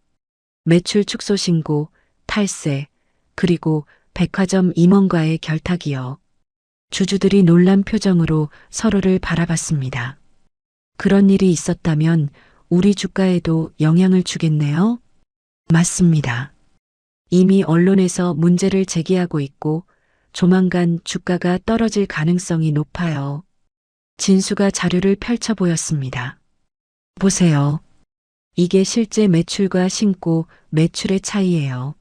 매출 축소 신고, 탈세, 그리고 백화점 임원과의 결탁이요. 주주들이 놀란 표정으로 서로를 바라봤습니다. 그런 일이 있었다면 우리 주가에도 영향을 주겠네요? 맞습니다. 이미 언론에서 문제를 제기하고 있고 조만간 주가가 떨어질 가능성이 높아요. 진수가 자료를 펼쳐 보였습니다. 보세요. 이게 실제 매출과 신고 매출의 차이예요.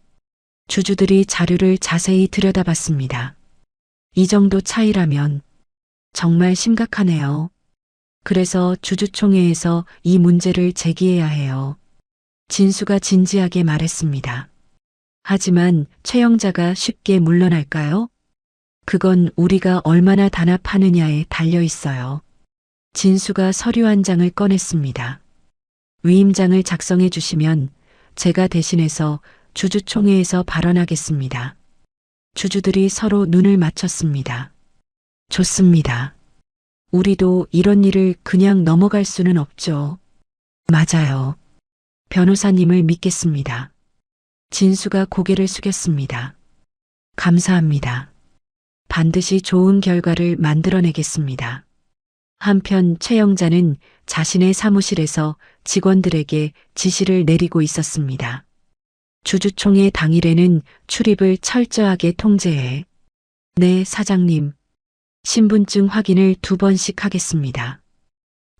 주주들이 자료를 자세히 들여다봤습니다. 이 정도 차이라면 정말 심각하네요. 그래서 주주총회에서 이 문제를 제기해야 해요. 진수가 진지하게 말했습니다. 하지만 최영자가 쉽게 물러날까요? 그건 우리가 얼마나 단합하느냐에 달려 있어요. 진수가 서류 한 장을 꺼냈습니다. 위임장을 작성해 주시면 제가 대신해서 주주총회에서 발언하겠습니다. 주주들이 서로 눈을 맞췄습니다. 좋습니다. 우리도 이런 일을 그냥 넘어갈 수는 없죠. 맞아요. 변호사님을 믿겠습니다. 진수가 고개를 숙였습니다. 감사합니다. 반드시 좋은 결과를 만들어내겠습니다. 한편 최영자는 자신의 사무실에서 직원들에게 지시를 내리고 있었습니다. 주주총회 당일에는 출입을 철저하게 통제해. 네, 사장님. 신분증 확인을 2번씩 하겠습니다.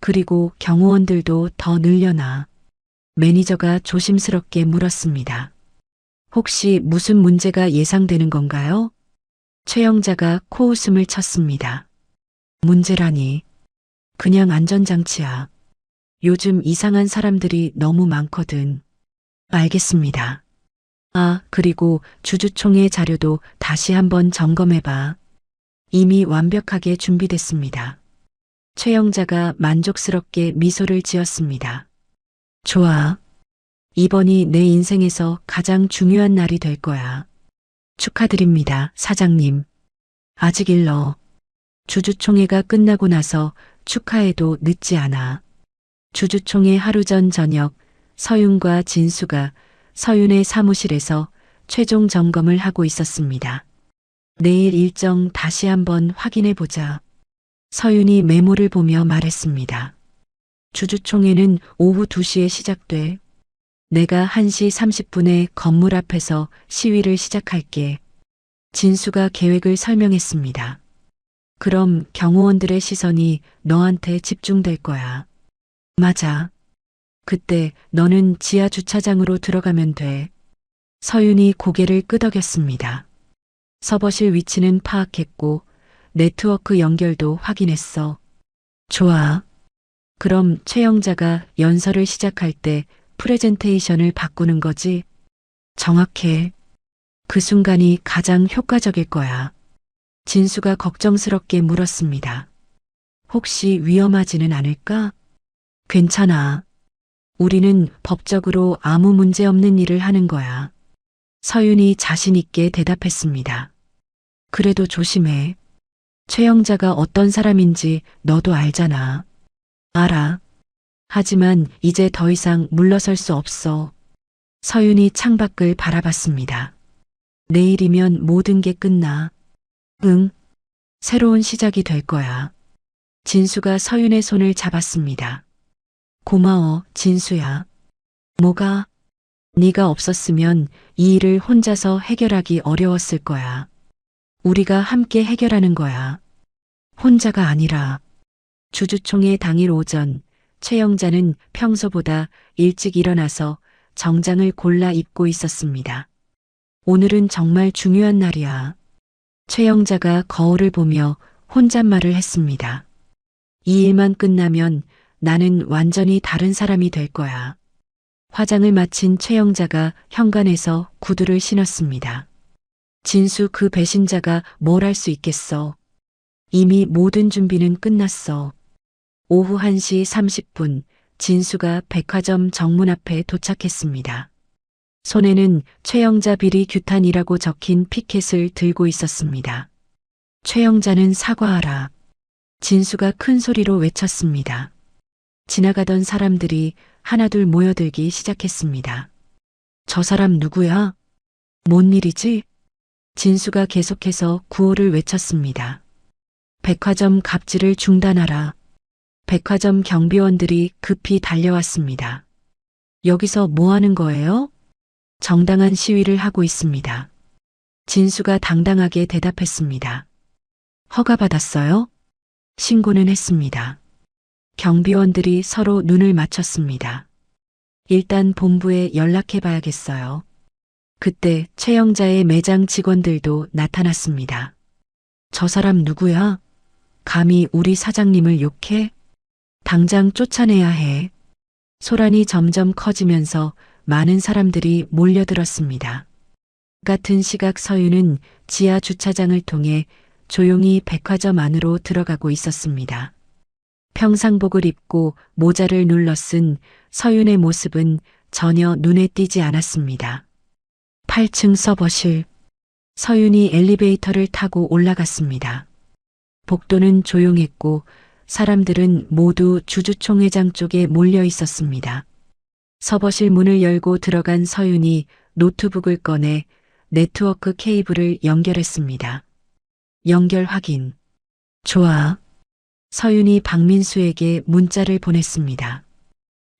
그리고 경호원들도 더 늘려나. 매니저가 조심스럽게 물었습니다. 혹시 무슨 문제가 예상되는 건가요? 최영자가 코웃음을 쳤습니다. 문제라니. 그냥 안전장치야. 요즘 이상한 사람들이 너무 많거든. 알겠습니다. 아, 그리고 주주총회 자료도 다시 한번 점검해봐. 이미 완벽하게 준비됐습니다. 최영자가 만족스럽게 미소를 지었습니다. 좋아. 이번이 내 인생에서 가장 중요한 날이 될 거야. 축하드립니다, 사장님. 아직 일러. 주주총회가 끝나고 나서 축하해도 늦지 않아. 주주총회 하루 전 저녁 서윤과 진수가 서윤의 사무실에서 최종 점검을 하고 있었습니다. 내일 일정 다시 한번 확인해 보자. 서윤이 메모를 보며 말했습니다. 주주총회는 오후 2시에 시작돼. 내가 1시 30분에 건물 앞에서 시위를 시작할게. 진수가 계획을 설명했습니다. 그럼 경호원들의 시선이 너한테 집중될 거야. 맞아. 그때 너는 지하 주차장으로 들어가면 돼. 서윤이 고개를 끄덕였습니다. 서버실 위치는 파악했고 네트워크 연결도 확인했어. 좋아. 그럼 최영자가 연설을 시작할 때 프레젠테이션을 바꾸는 거지? 정확해. 그 순간이 가장 효과적일 거야. 진수가 걱정스럽게 물었습니다. 혹시 위험하지는 않을까? 괜찮아. 우리는 법적으로 아무 문제 없는 일을 하는 거야. 서윤이 자신 있게 대답했습니다. 그래도 조심해. 최영자가 어떤 사람인지 너도 알잖아. 알아. 하지만 이제 더 이상 물러설 수 없어. 서윤이 창밖을 바라봤습니다. 내일이면 모든 게 끝나. 응. 새로운 시작이 될 거야. 진수가 서윤의 손을 잡았습니다. 고마워, 진수야. 뭐가? 네가 없었으면 이 일을 혼자서 해결하기 어려웠을 거야. 우리가 함께 해결하는 거야. 혼자가 아니라. 주주총회 당일 오전, 최영자는 평소보다 일찍 일어나서 정장을 골라 입고 있었습니다. 오늘은 정말 중요한 날이야. 최영자가 거울을 보며 혼잣말을 했습니다. 이 일만 끝나면 나는 완전히 다른 사람이 될 거야. 화장을 마친 최영자가 현관에서 구두를 신었습니다. 진수 그 배신자가 뭘 할 수 있겠어. 이미 모든 준비는 끝났어. 오후 1시 30분 진수가 백화점 정문 앞에 도착했습니다. 손에는 최영자 비리 규탄이라고 적힌 피켓을 들고 있었습니다. 최영자는 사과하라. 진수가 큰 소리로 외쳤습니다. 지나가던 사람들이 하나둘 모여들기 시작했습니다. 저 사람 누구야? 뭔 일이지? 진수가 계속해서 구호를 외쳤습니다. 백화점 갑질을 중단하라. 백화점 경비원들이 급히 달려왔습니다. 여기서 뭐 하는 거예요? 정당한 시위를 하고 있습니다. 진수가 당당하게 대답했습니다. 허가받았어요? 신고는 했습니다. 경비원들이 서로 눈을 맞췄습니다. 일단 본부에 연락해 봐야겠어요. 그때 최영자의 매장 직원들도 나타났습니다. 저 사람 누구야? 감히 우리 사장님을 욕해? 당장 쫓아내야 해. 소란이 점점 커지면서 많은 사람들이 몰려들었습니다. 같은 시각 서윤은 지하 주차장을 통해 조용히 백화점 안으로 들어가고 있었습니다. 평상복을 입고 모자를 눌러 쓴 서윤의 모습은 전혀 눈에 띄지 않았습니다. 8층 서버실. 서윤이 엘리베이터를 타고 올라갔습니다. 복도는 조용했고 사람들은 모두 주주총회장 쪽에 몰려 있었습니다. 서버실 문을 열고 들어간 서윤이 노트북을 꺼내 네트워크 케이블을 연결했습니다. 연결 확인. 좋아. 서윤이 박민수에게 문자를 보냈습니다.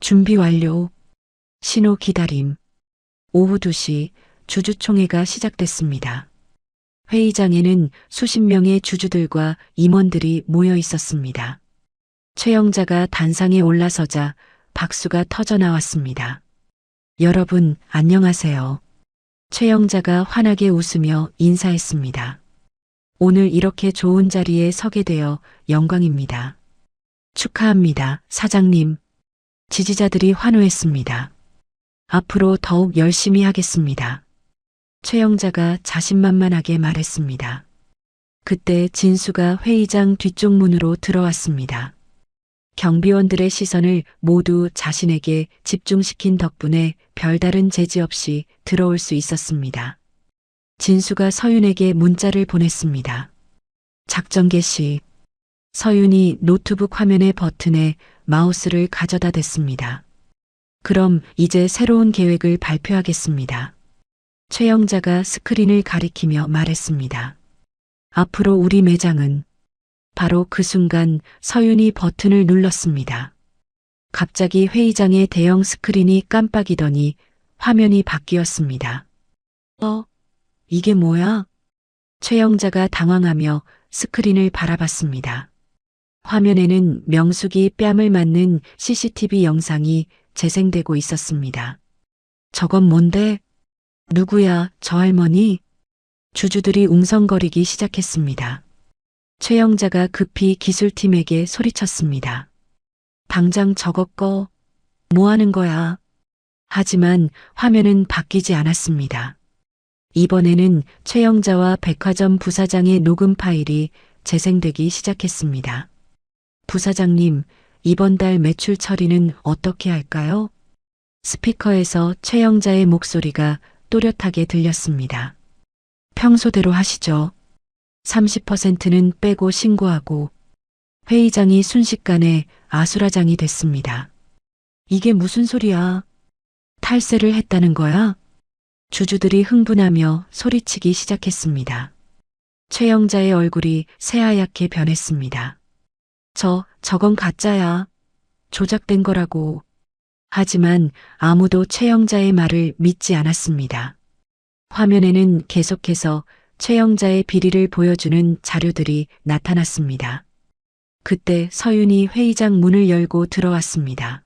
준비 완료. 신호 기다림. 오후 2시 주주총회가 시작됐습니다. 회의장에는 수십 명의 주주들과 임원들이 모여 있었습니다. 최영자가 단상에 올라서자 박수가 터져 나왔습니다. 여러분, 안녕하세요. 최영자가 환하게 웃으며 인사했습니다. 오늘 이렇게 좋은 자리에 서게 되어 영광입니다. 축하합니다, 사장님. 지지자들이 환호했습니다. 앞으로 더욱 열심히 하겠습니다. 최영자가 자신만만하게 말했습니다. 그때 진수가 회의장 뒤쪽 문으로 들어왔습니다. 경비원들의 시선을 모두 자신에게 집중시킨 덕분에 별다른 제지 없이 들어올 수 있었습니다. 진수가 서윤에게 문자를 보냈습니다. 작전 개시. 서윤이 노트북 화면의 버튼에 마우스를 가져다 댔습니다. 그럼 이제 새로운 계획을 발표하겠습니다. 최영자가 스크린을 가리키며 말했습니다. 앞으로 우리 매장은. 바로 그 순간 서윤이 버튼을 눌렀습니다. 갑자기 회의장의 대형 스크린이 깜빡이더니 화면이 바뀌었습니다. 이게 뭐야? 최영자가 당황하며 스크린을 바라봤습니다. 화면에는 명숙이 뺨을 맞는 CCTV 영상이 재생되고 있었습니다. 저건 뭔데? 누구야, 저 할머니? 주주들이 웅성거리기 시작했습니다. 최영자가 급히 기술팀에게 소리쳤습니다. 당장 저거 꺼. 뭐 하는 거야? 하지만 화면은 바뀌지 않았습니다. 이번에는 최영자와 백화점 부사장의 녹음 파일이 재생되기 시작했습니다. 부사장님, 이번 달 매출 처리는 어떻게 할까요? 스피커에서 최영자의 목소리가 또렷하게 들렸습니다. 평소대로 하시죠. 30%는 빼고 신고하고. 회의장이 순식간에 아수라장이 됐습니다. 이게 무슨 소리야? 탈세를 했다는 거야? 주주들이 흥분하며 소리치기 시작했습니다. 최영자의 얼굴이 새하얗게 변했습니다. 저건 가짜야. 조작된 거라고. 하지만 아무도 최영자의 말을 믿지 않았습니다. 화면에는 계속해서 최영자의 비리를 보여주는 자료들이 나타났습니다. 그때 서윤이 회의장 문을 열고 들어왔습니다.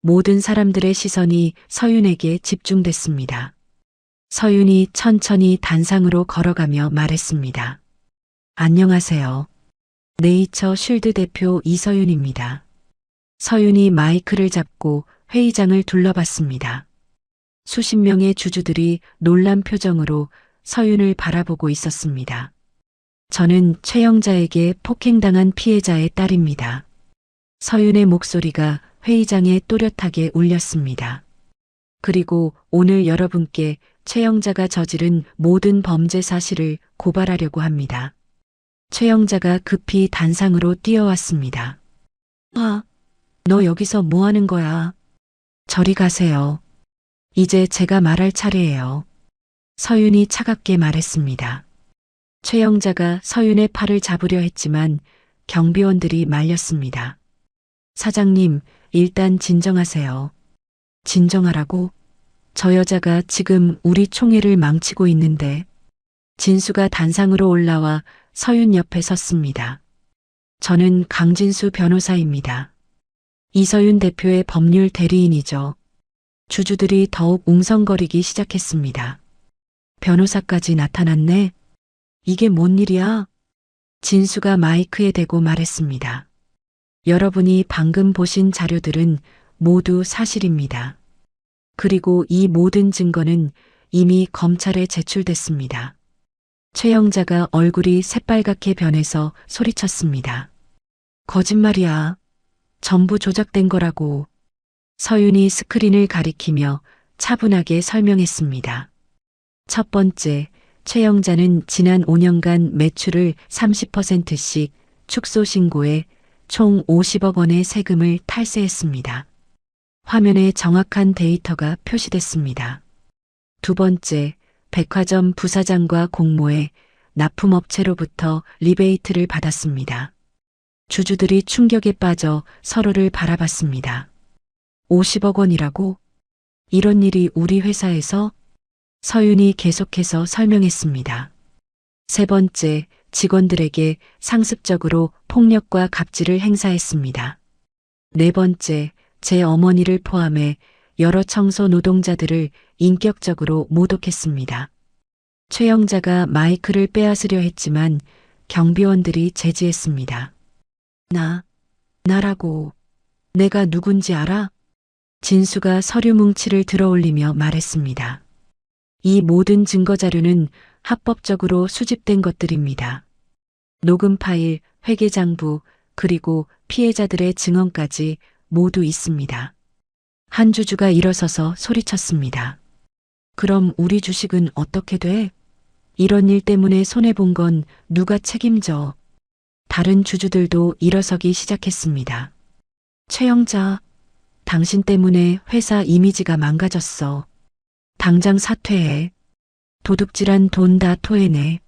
모든 사람들의 시선이 서윤에게 집중됐습니다. 서윤이 천천히 단상으로 걸어가며 말했습니다. 안녕하세요. 네이처 쉴드 대표 이서윤입니다. 서윤이 마이크를 잡고 회의장을 둘러봤습니다. 수십 명의 주주들이 놀란 표정으로 서윤을 바라보고 있었습니다. 저는 최영자에게 폭행당한 피해자의 딸입니다. 서윤의 목소리가 회의장에 또렷하게 울렸습니다. 그리고 오늘 여러분께 최영자가 저지른 모든 범죄 사실을 고발하려고 합니다. 최영자가 급히 단상으로 뛰어왔습니다. 너 여기서 뭐 하는 거야? 저리 가세요. 이제 제가 말할 차례예요. 서윤이 차갑게 말했습니다. 최영자가 서윤의 팔을 잡으려 했지만 경비원들이 말렸습니다. 사장님, 일단 진정하세요. 진정하라고? 저 여자가 지금 우리 총회를 망치고 있는데. 진수가 단상으로 올라와 서윤 옆에 섰습니다. 저는 강진수 변호사입니다. 이서윤 대표의 법률 대리인이죠. 주주들이 더욱 웅성거리기 시작했습니다. 변호사까지 나타났네. 이게 뭔 일이야? 진수가 마이크에 대고 말했습니다. 여러분이 방금 보신 자료들은 모두 사실입니다. 그리고 이 모든 증거는 이미 검찰에 제출됐습니다. 최영자가 얼굴이 새빨갛게 변해서 소리쳤습니다. 거짓말이야. 전부 조작된 거라고. 서윤이 스크린을 가리키며 차분하게 설명했습니다. 첫 번째, 최영자는 지난 5년간 매출을 30%씩 축소 신고해 총 50억 원의 세금을 탈세했습니다. 화면에 정확한 데이터가 표시됐습니다. 두 번째, 백화점 부사장과 공모해 납품업체로부터 리베이트를 받았습니다. 주주들이 충격에 빠져 서로를 바라봤습니다. 50억 원이라고? 이런 일이 우리 회사에서? 서윤이 계속해서 설명했습니다. 세 번째, 직원들에게 상습적으로 폭력과 갑질을 행사했습니다. 네 번째, 제 어머니를 포함해 여러 청소 노동자들을 인격적으로 모독했습니다. 최영자가 마이크를 빼앗으려 했지만 경비원들이 제지했습니다. 나라고. 내가 누군지 알아? 진수가 서류 뭉치를 들어올리며 말했습니다. 이 모든 증거 자료는 합법적으로 수집된 것들입니다. 녹음 파일, 회계장부, 그리고 피해자들의 증언까지 모두 있습니다. 한 주주가 일어서서 소리쳤습니다. 그럼 우리 주식은 어떻게 돼? 이런 일 때문에 손해본 건 누가 책임져? 다른 주주들도 일어서기 시작했습니다. 최영자, 당신 때문에 회사 이미지가 망가졌어. 당장 사퇴해. 도둑질한 돈 다 토해내.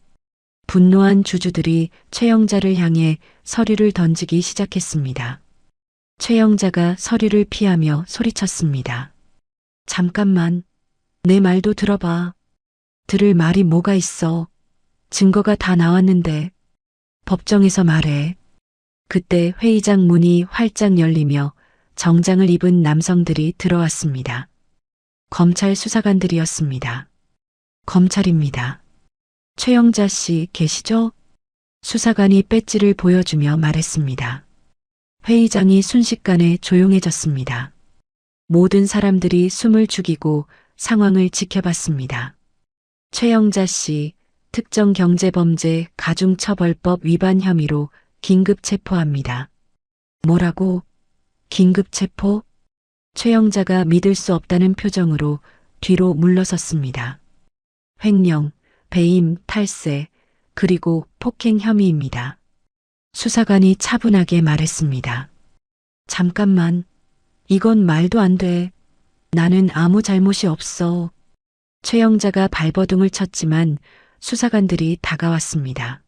분노한 주주들이 최영자를 향해 서류를 던지기 시작했습니다. 최영자가 서류를 피하며 소리쳤습니다. 잠깐만, 내 말도 들어봐. 들을 말이 뭐가 있어. 증거가 다 나왔는데. 법정에서 말해. 그때 회의장 문이 활짝 열리며 정장을 입은 남성들이 들어왔습니다. 검찰 수사관들이었습니다. 검찰입니다. 최영자 씨 계시죠? 수사관이 배지를 보여주며 말했습니다. 회의장이 순식간에 조용해졌습니다. 모든 사람들이 숨을 죽이고 상황을 지켜봤습니다. 최영자 씨, 특정경제범죄 가중처벌법 위반 혐의로 긴급 체포합니다. 뭐라고? 긴급 체포? 최영자가 믿을 수 없다는 표정으로 뒤로 물러섰습니다. 횡령, 배임, 탈세, 그리고 폭행 혐의입니다. 수사관이 차분하게 말했습니다. 잠깐만, 이건 말도 안 돼. 나는 아무 잘못이 없어. 최영자가 발버둥을 쳤지만 수사관들이 다가왔습니다.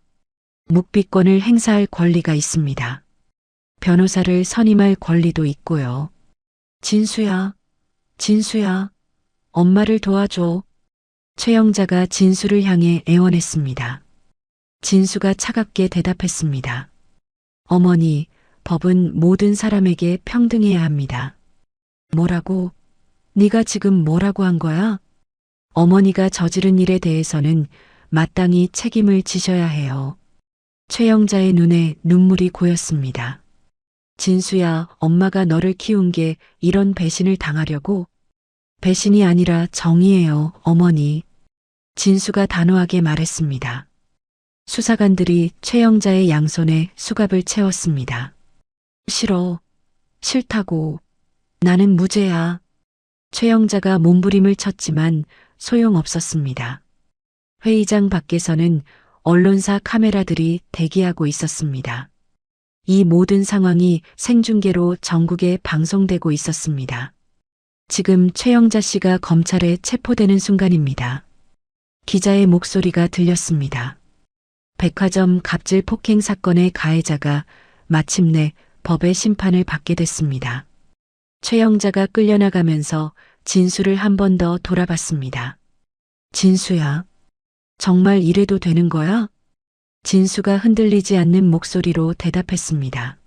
묵비권을 행사할 권리가 있습니다. 변호사를 선임할 권리도 있고요. 진수야, 엄마를 도와줘. 최영자가 진수를 향해 애원했습니다. 진수가 차갑게 대답했습니다. 어머니, 법은 모든 사람에게 평등해야 합니다. 뭐라고? 네가 지금 뭐라고 한 거야? 어머니가 저지른 일에 대해서는 마땅히 책임을 지셔야 해요. 최영자의 눈에 눈물이 고였습니다. 진수야, 엄마가 너를 키운 게 이런 배신을 당하려고? 배신이 아니라 정의예요, 어머니. 진수가 단호하게 말했습니다. 수사관들이 최영자의 양손에 수갑을 채웠습니다. 싫다고. 나는 무죄야. 최영자가 몸부림을 쳤지만 소용없었습니다. 회의장 밖에서는 언론사 카메라들이 대기하고 있었습니다. 이 모든 상황이 생중계로 전국에 방송되고 있었습니다. 지금 최영자 씨가 검찰에 체포되는 순간입니다. 기자의 목소리가 들렸습니다. 백화점 갑질 폭행 사건의 가해자가 마침내 법의 심판을 받게 됐습니다. 최영자가 끌려나가면서 진수를 한 번 더 돌아봤습니다. 진수야, 정말 이래도 되는 거야? 진수가 흔들리지 않는 목소리로 대답했습니다.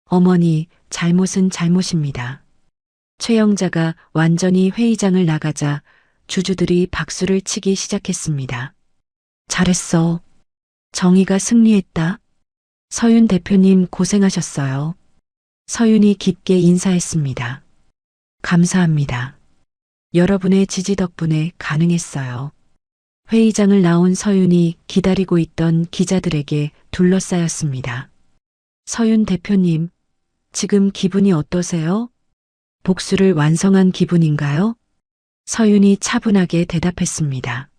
어머니, 잘못은 잘못입니다. 최영자가 완전히 회의장을 나가자 주주들이 박수를 치기 시작했습니다. 잘했어. 정의가 승리했다. 서윤 대표님 고생하셨어요. 서윤이 깊게 인사했습니다. 감사합니다. 여러분의 지지 덕분에 가능했어요. 회의장을 나온 서윤이 기다리고 있던 기자들에게 둘러싸였습니다. 서윤 대표님, 지금 기분이 어떠세요? 복수를 완성한 기분인가요? 서윤이 차분하게 대답했습니다.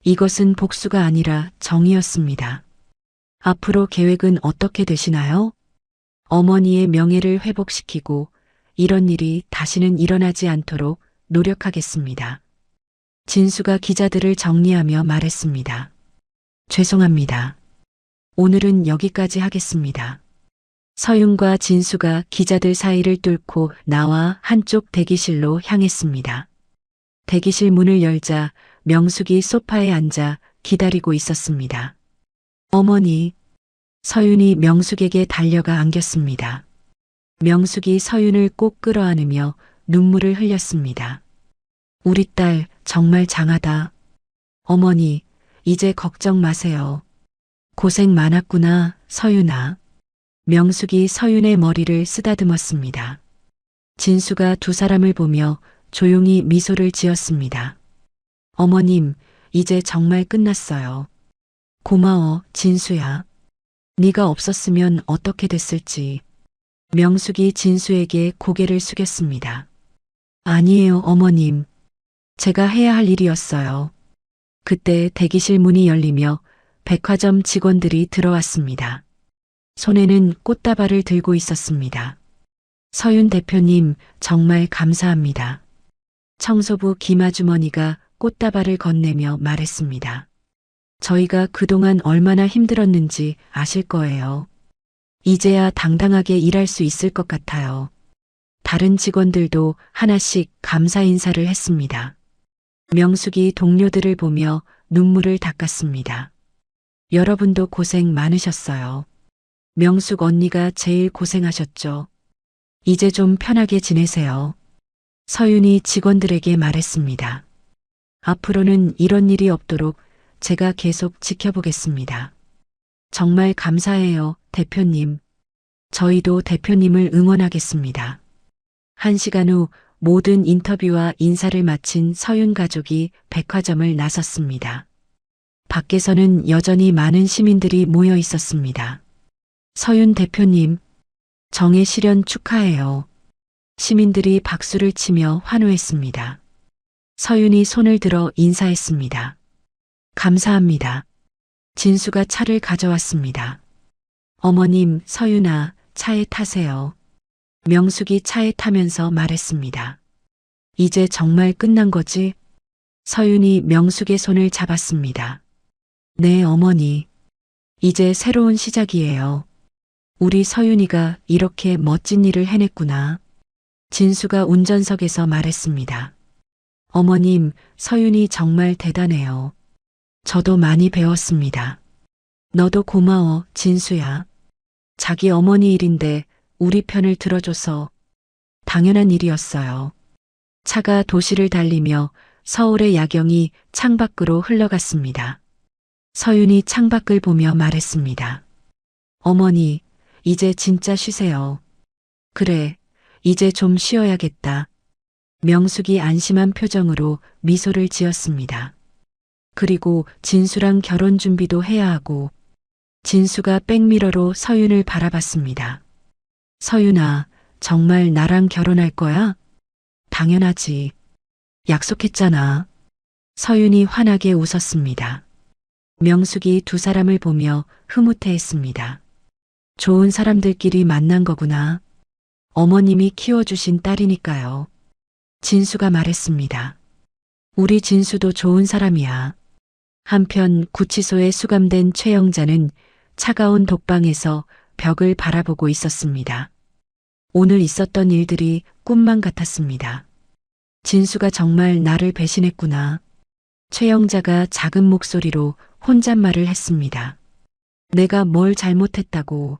이것은 복수가 아니라 정의였습니다. 앞으로 계획은 어떻게 되시나요? 어머니의 명예를 회복시키고 이런 일이 다시는 일어나지 않도록 노력하겠습니다. 진수가 기자들을 정리하며 말했습니다. 죄송합니다. 오늘은 여기까지 하겠습니다. 서윤과 진수가 기자들 사이를 뚫고 나와 한쪽 대기실로 향했습니다. 대기실 문을 열자 명숙이 소파에 앉아 기다리고 있었습니다. 어머니, 서윤이 명숙에게 달려가 안겼습니다. 명숙이 서윤을 꼭 끌어안으며 눈물을 흘렸습니다. 우리 딸 정말 장하다. 어머니, 이제 걱정 마세요. 고생 많았구나, 서윤아. 명숙이 서윤의 머리를 쓰다듬었습니다. 진수가 두 사람을 보며 조용히 미소를 지었습니다. 어머님, 이제 정말 끝났어요. 고마워, 진수야. 네가 없었으면 어떻게 됐을지. 명숙이 진수에게 고개를 숙였습니다. 아니에요, 어머님. 제가 해야 할 일이었어요. 그때 대기실 문이 열리며 백화점 직원들이 들어왔습니다. 손에는 꽃다발을 들고 있었습니다. 서윤 대표님, 정말 감사합니다. 청소부 김 아주머니가 꽃다발을 건네며 말했습니다. 저희가 그동안 얼마나 힘들었는지 아실 거예요. 이제야 당당하게 일할 수 있을 것 같아요. 다른 직원들도 하나씩 감사 인사를 했습니다. 명숙이 동료들을 보며 눈물을 닦았습니다. 여러분도 고생 많으셨어요. 명숙 언니가 제일 고생하셨죠. 이제 좀 편하게 지내세요. 서윤이 직원들에게 말했습니다. 앞으로는 이런 일이 없도록 제가 계속 지켜보겠습니다. 정말 감사해요, 대표님. 저희도 대표님을 응원하겠습니다. 1시간 후 모든 인터뷰와 인사를 마친 서윤 가족이 백화점을 나섰습니다. 밖에서는 여전히 많은 시민들이 모여 있었습니다. 서윤 대표님, 정의 실현 축하해요. 시민들이 박수를 치며 환호했습니다. 서윤이 손을 들어 인사했습니다. 감사합니다. 진수가 차를 가져왔습니다. 어머님, 서윤아, 차에 타세요. 명숙이 차에 타면서 말했습니다. 이제 정말 끝난 거지? 서윤이 명숙의 손을 잡았습니다. 네, 어머니. 이제 새로운 시작이에요. 우리 서윤이가 이렇게 멋진 일을 해냈구나. 진수가 운전석에서 말했습니다. 어머님, 서윤이 정말 대단해요. 저도 많이 배웠습니다. 너도 고마워, 진수야. 자기 어머니 일인데 우리 편을 들어줘서 당연한 일이었어요. 차가 도시를 달리며 서울의 야경이 창밖으로 흘러갔습니다. 서윤이 창밖을 보며 말했습니다. 어머니, 이제 진짜 쉬세요. 그래, 이제 좀 쉬어야겠다. 명숙이 안심한 표정으로 미소를 지었습니다. 그리고 진수랑 결혼 준비도 해야 하고, 진수가 백미러로 서윤을 바라봤습니다. 서윤아, 정말 나랑 결혼할 거야? 당연하지. 약속했잖아. 서윤이 환하게 웃었습니다. 명숙이 두 사람을 보며 흐뭇해했습니다. 좋은 사람들끼리 만난 거구나. 어머님이 키워주신 딸이니까요. 진수가 말했습니다. 우리 진수도 좋은 사람이야. 한편 구치소에 수감된 최영자는 차가운 독방에서 벽을 바라보고 있었습니다. 오늘 있었던 일들이 꿈만 같았습니다. 진수가 정말 나를 배신했구나. 최영자가 작은 목소리로 혼잣말을 했습니다. 내가 뭘 잘못했다고.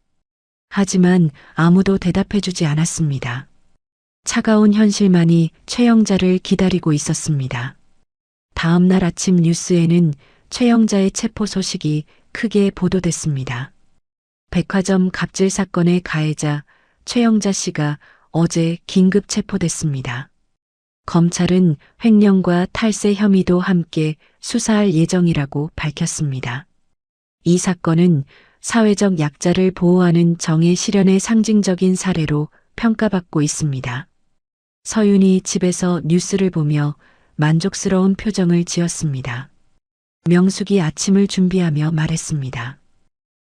하지만 아무도 대답해주지 않았습니다. 차가운 현실만이 최영자를 기다리고 있었습니다. 다음 날 아침 뉴스에는 최영자의 체포 소식이 크게 보도됐습니다. 백화점 갑질 사건의 가해자 최영자 씨가 어제 긴급 체포됐습니다. 검찰은 횡령과 탈세 혐의도 함께 수사할 예정이라고 밝혔습니다. 이 사건은 사회적 약자를 보호하는 정의 실현의 상징적인 사례로 평가받고 있습니다. 서윤이 집에서 뉴스를 보며 만족스러운 표정을 지었습니다. 명숙이 아침을 준비하며 말했습니다.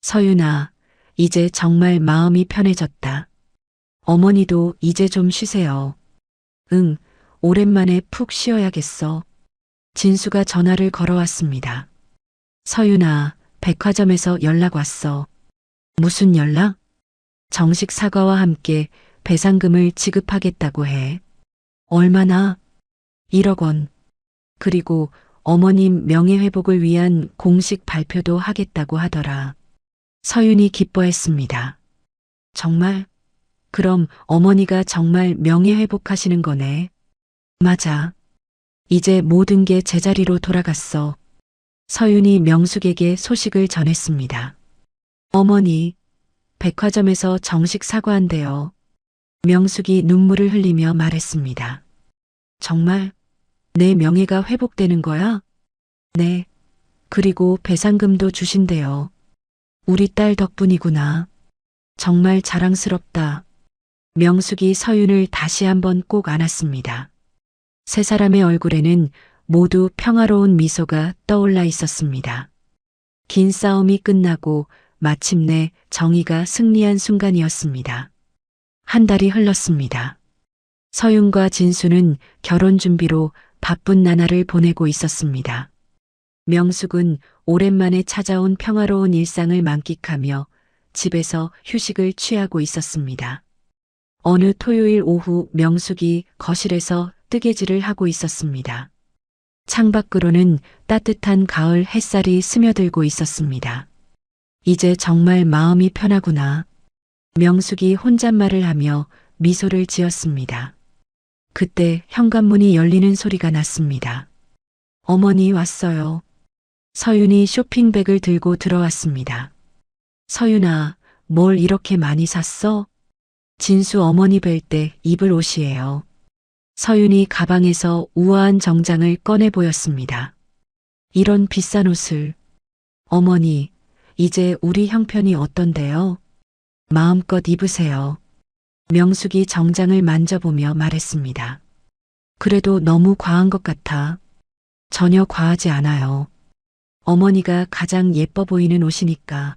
서윤아, 이제 정말 마음이 편해졌다. 어머니도 이제 좀 쉬세요. 응, 오랜만에 푹 쉬어야겠어. 진수가 전화를 걸어왔습니다. 서윤아, 백화점에서 연락 왔어. 무슨 연락? 정식 사과와 함께 배상금을 지급하겠다고 해. 얼마나? 1억 원. 그리고 어머님 명예회복을 위한 공식 발표도 하겠다고 하더라. 서윤이 기뻐했습니다. 정말? 그럼 어머니가 정말 명예회복하시는 거네. 맞아. 이제 모든 게 제자리로 돌아갔어. 서윤이 명숙에게 소식을 전했습니다. 어머니, 백화점에서 정식 사과한대요. 명숙이 눈물을 흘리며 말했습니다. 정말? 내 명예가 회복되는 거야? 네. 그리고 배상금도 주신대요. 우리 딸 덕분이구나. 정말 자랑스럽다. 명숙이 서윤을 다시 한번 꼭 안았습니다. 세 사람의 얼굴에는 모두 평화로운 미소가 떠올라 있었습니다. 긴 싸움이 끝나고 마침내 정의가 승리한 순간이었습니다. 한 달이 흘렀습니다. 서윤과 진수는 결혼 준비로 바쁜 나날을 보내고 있었습니다. 명숙은 오랜만에 찾아온 평화로운 일상을 만끽하며 집에서 휴식을 취하고 있었습니다. 어느 토요일 오후 명숙이 거실에서 뜨개질을 하고 있었습니다. 창밖으로는 따뜻한 가을 햇살이 스며들고 있었습니다. 이제 정말 마음이 편하구나. 명숙이 혼잣말을 하며 미소를 지었습니다. 그때 현관문이 열리는 소리가 났습니다. 어머니 왔어요. 서윤이 쇼핑백을 들고 들어왔습니다. 서윤아, 뭘 이렇게 많이 샀어? 진수 어머니 뵐 때 입을 옷이에요. 서윤이 가방에서 우아한 정장을 꺼내 보였습니다. 이런 비싼 옷을. 어머니, 이제 우리 형편이 어떤데요? 마음껏 입으세요. 명숙이 정장을 만져보며 말했습니다. 그래도 너무 과한 것 같아. 전혀 과하지 않아요. 어머니가 가장 예뻐 보이는 옷이니까.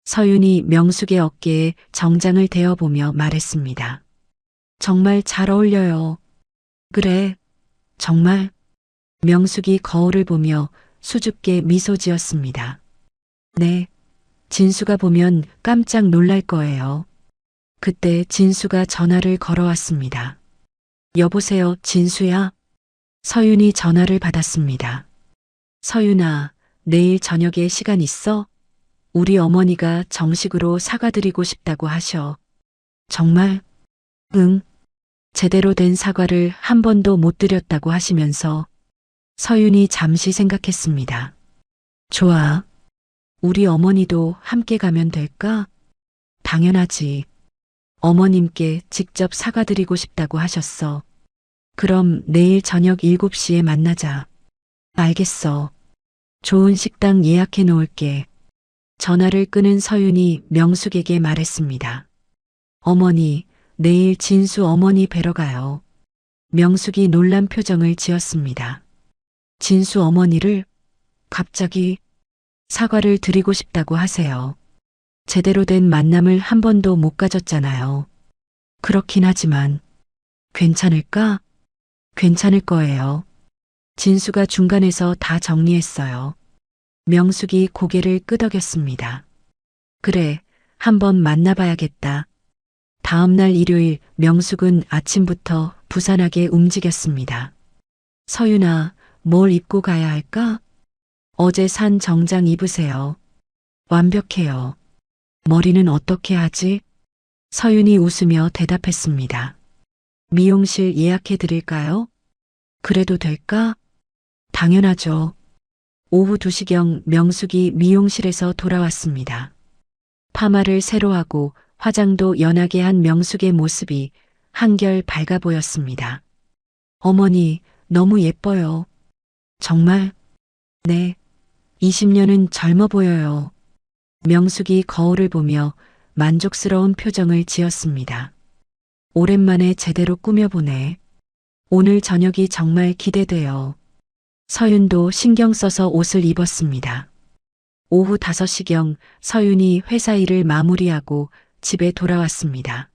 서윤이 명숙의 어깨에 정장을 대어보며 말했습니다. 정말 잘 어울려요. 그래, 정말. 명숙이 거울을 보며 수줍게 미소 지었습니다. 네, 진수가 보면 깜짝 놀랄 거예요. 그때 진수가 전화를 걸어왔습니다. 여보세요, 진수야? 서윤이 전화를 받았습니다. 서윤아, 내일 저녁에 시간 있어? 우리 어머니가 정식으로 사과드리고 싶다고 하셔. 정말? 응. 제대로 된 사과를 한 번도 못 드렸다고 하시면서. 서윤이 잠시 생각했습니다. 좋아. 우리 어머니도 함께 가면 될까? 당연하지. 어머님께 직접 사과드리고 싶다고 하셨어. 그럼 내일 저녁 7시에 만나자. 알겠어. 좋은 식당 예약해 놓을게. 전화를 끊은 서윤이 명숙에게 말했습니다. 어머니, 내일 진수 어머니 뵈러 가요. 명숙이 놀란 표정을 지었습니다. 진수 어머니를? 갑자기? 사과를 드리고 싶다고 하세요. 제대로 된 만남을 한 번도 못 가졌잖아요. 그렇긴 하지만 괜찮을까? 괜찮을 거예요. 진수가 중간에서 다 정리했어요. 명숙이 고개를 끄덕였습니다. 그래, 한번 만나봐야겠다. 다음 날 일요일 명숙은 아침부터 부산하게 움직였습니다. 서윤아, 뭘 입고 가야 할까? 어제 산 정장 입으세요. 완벽해요. 머리는 어떻게 하지? 서윤이 웃으며 대답했습니다. 미용실 예약해 드릴까요? 그래도 될까? 당연하죠. 오후 2시경 명숙이 미용실에서 돌아왔습니다. 파마를 새로 하고 화장도 연하게 한 명숙의 모습이 한결 밝아 보였습니다. 어머니, 너무 예뻐요. 정말? 네. 20년은 젊어 보여요. 명숙이 거울을 보며 만족스러운 표정을 지었습니다. 오랜만에 제대로 꾸며보네. 오늘 저녁이 정말 기대돼요. 서윤도 신경 써서 옷을 입었습니다. 오후 5시경 서윤이 회사 일을 마무리하고 집에 돌아왔습니다.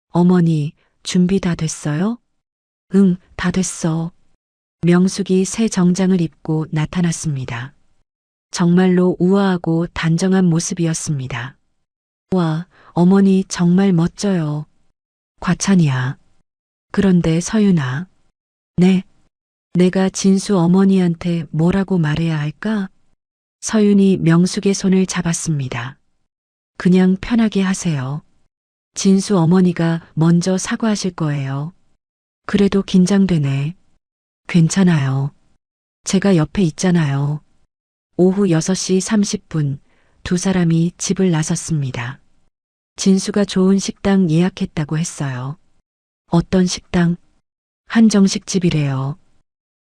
어머니, 준비 다 됐어요? 응, 다 됐어. 명숙이 새 정장을 입고 나타났습니다. 정말로 우아하고 단정한 모습이었습니다. 와, 어머니 정말 멋져요. 과찬이야. 그런데 서윤아. 네. 내가 진수 어머니한테 뭐라고 말해야 할까? 서윤이 명숙의 손을 잡았습니다. 그냥 편하게 하세요. 진수 어머니가 먼저 사과하실 거예요. 그래도 긴장되네. 괜찮아요. 제가 옆에 있잖아요. 오후 6시 30분 두 사람이 집을 나섰습니다. 진수가 좋은 식당 예약했다고 했어요. 어떤 식당? 한정식집이래요.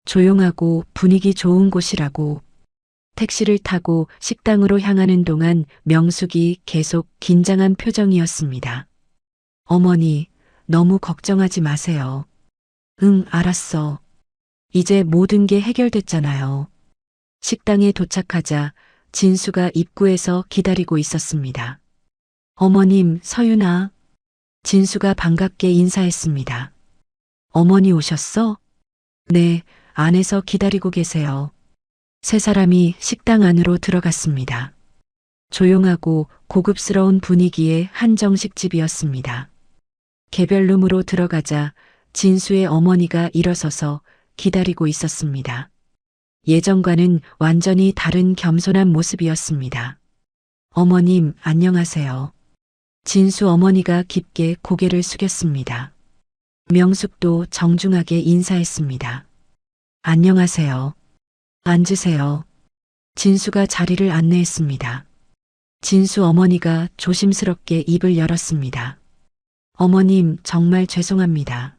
조용하고 분위기 좋은 곳이라고. 택시를 타고 식당으로 향하는 동안 명숙이 계속 긴장한 표정이었습니다. 어머니, 너무 걱정하지 마세요. 응, 알았어. 이제 모든 게 해결됐잖아요. 식당에 도착하자 진수가 입구에서 기다리고 있었습니다. 어머님, 서윤아. 진수가 반갑게 인사했습니다. 어머니 오셨어? 네, 안에서 기다리고 계세요. 세 사람이 식당 안으로 들어갔습니다. 조용하고 고급스러운 분위기의 한정식집이었습니다. 개별룸으로 들어가자 진수의 어머니가 일어서서 기다리고 있었습니다. 예전과는 완전히 다른 겸손한 모습이었습니다. 어머님, 안녕하세요. 진수 어머니가 깊게 고개를 숙였습니다. 명숙도 정중하게 인사했습니다. 안녕하세요. 앉으세요. 진수가 자리를 안내했습니다. 진수 어머니가 조심스럽게 입을 열었습니다. 어머님, 정말 죄송합니다.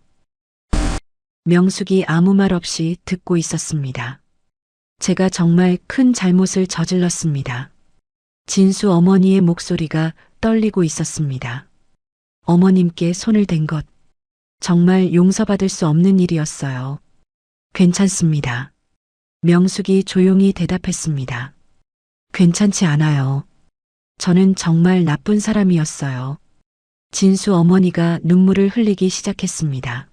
명숙이 아무 말 없이 듣고 있었습니다. 제가 정말 큰 잘못을 저질렀습니다. 진수 어머니의 목소리가 떨리고 있었습니다. 어머님께 손을 댄 것, 정말 용서받을 수 없는 일이었어요. 괜찮습니다. 명숙이 조용히 대답했습니다. 괜찮지 않아요. 저는 정말 나쁜 사람이었어요. 진수 어머니가 눈물을 흘리기 시작했습니다.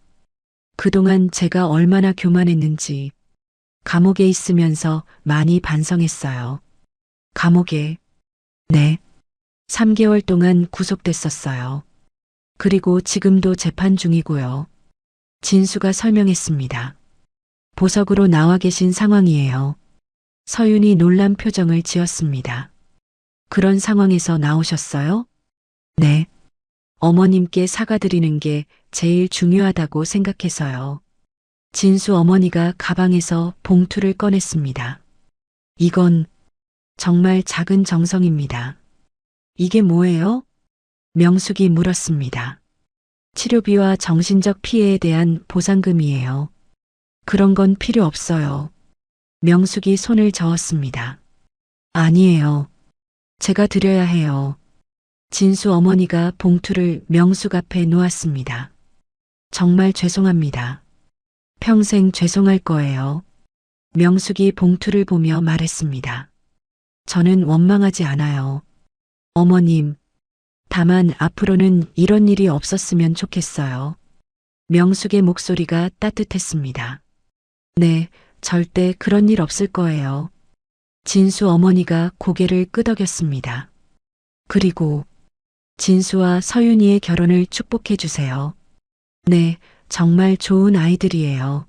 그동안 제가 얼마나 교만했는지 감옥에 있으면서 많이 반성했어요. 감옥에? 네. 3개월 동안 구속됐었어요. 그리고 지금도 재판 중이고요. 진수가 설명했습니다. 보석으로 나와 계신 상황이에요. 서윤이 놀란 표정을 지었습니다. 그런 상황에서 나오셨어요? 네. 어머님께 사과드리는 게 제일 중요하다고 생각해서요. 진수 어머니가 가방에서 봉투를 꺼냈습니다. 이건 정말 작은 정성입니다. 이게 뭐예요? 명숙이 물었습니다. 치료비와 정신적 피해에 대한 보상금이에요. 그런 건 필요 없어요. 명숙이 손을 저었습니다. 아니에요. 제가 드려야 해요. 진수 어머니가 봉투를 명숙 앞에 놓았습니다. 정말 죄송합니다. 평생 죄송할 거예요. 명숙이 봉투를 보며 말했습니다. 저는 원망하지 않아요. 어머님, 다만 앞으로는 이런 일이 없었으면 좋겠어요. 명숙의 목소리가 따뜻했습니다. 네, 절대 그런 일 없을 거예요. 진수 어머니가 고개를 끄덕였습니다. 그리고 진수와 서윤이의 결혼을 축복해 주세요. 네, 정말 좋은 아이들이에요.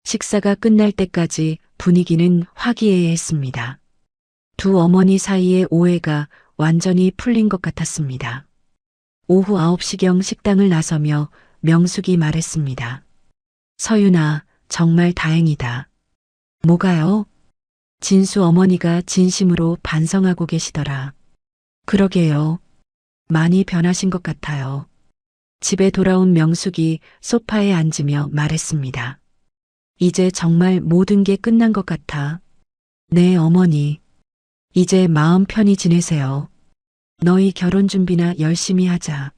식사가 끝날 때까지 분위기는 화기애애했습니다. 두 어머니 사이의 오해가 완전히 풀린 것 같았습니다. 오후 9시경 식당을 나서며 명숙이 말했습니다. 서윤아, 정말 다행이다. 뭐가요? 진수 어머니가 진심으로 반성하고 계시더라. 그러게요. 많이 변하신 것 같아요. 집에 돌아온 명숙이 소파에 앉으며 말했습니다. 이제 정말 모든 게 끝난 것 같아. 네, 어머니. 이제 마음 편히 지내세요. 너희 결혼 준비나 열심히 하자.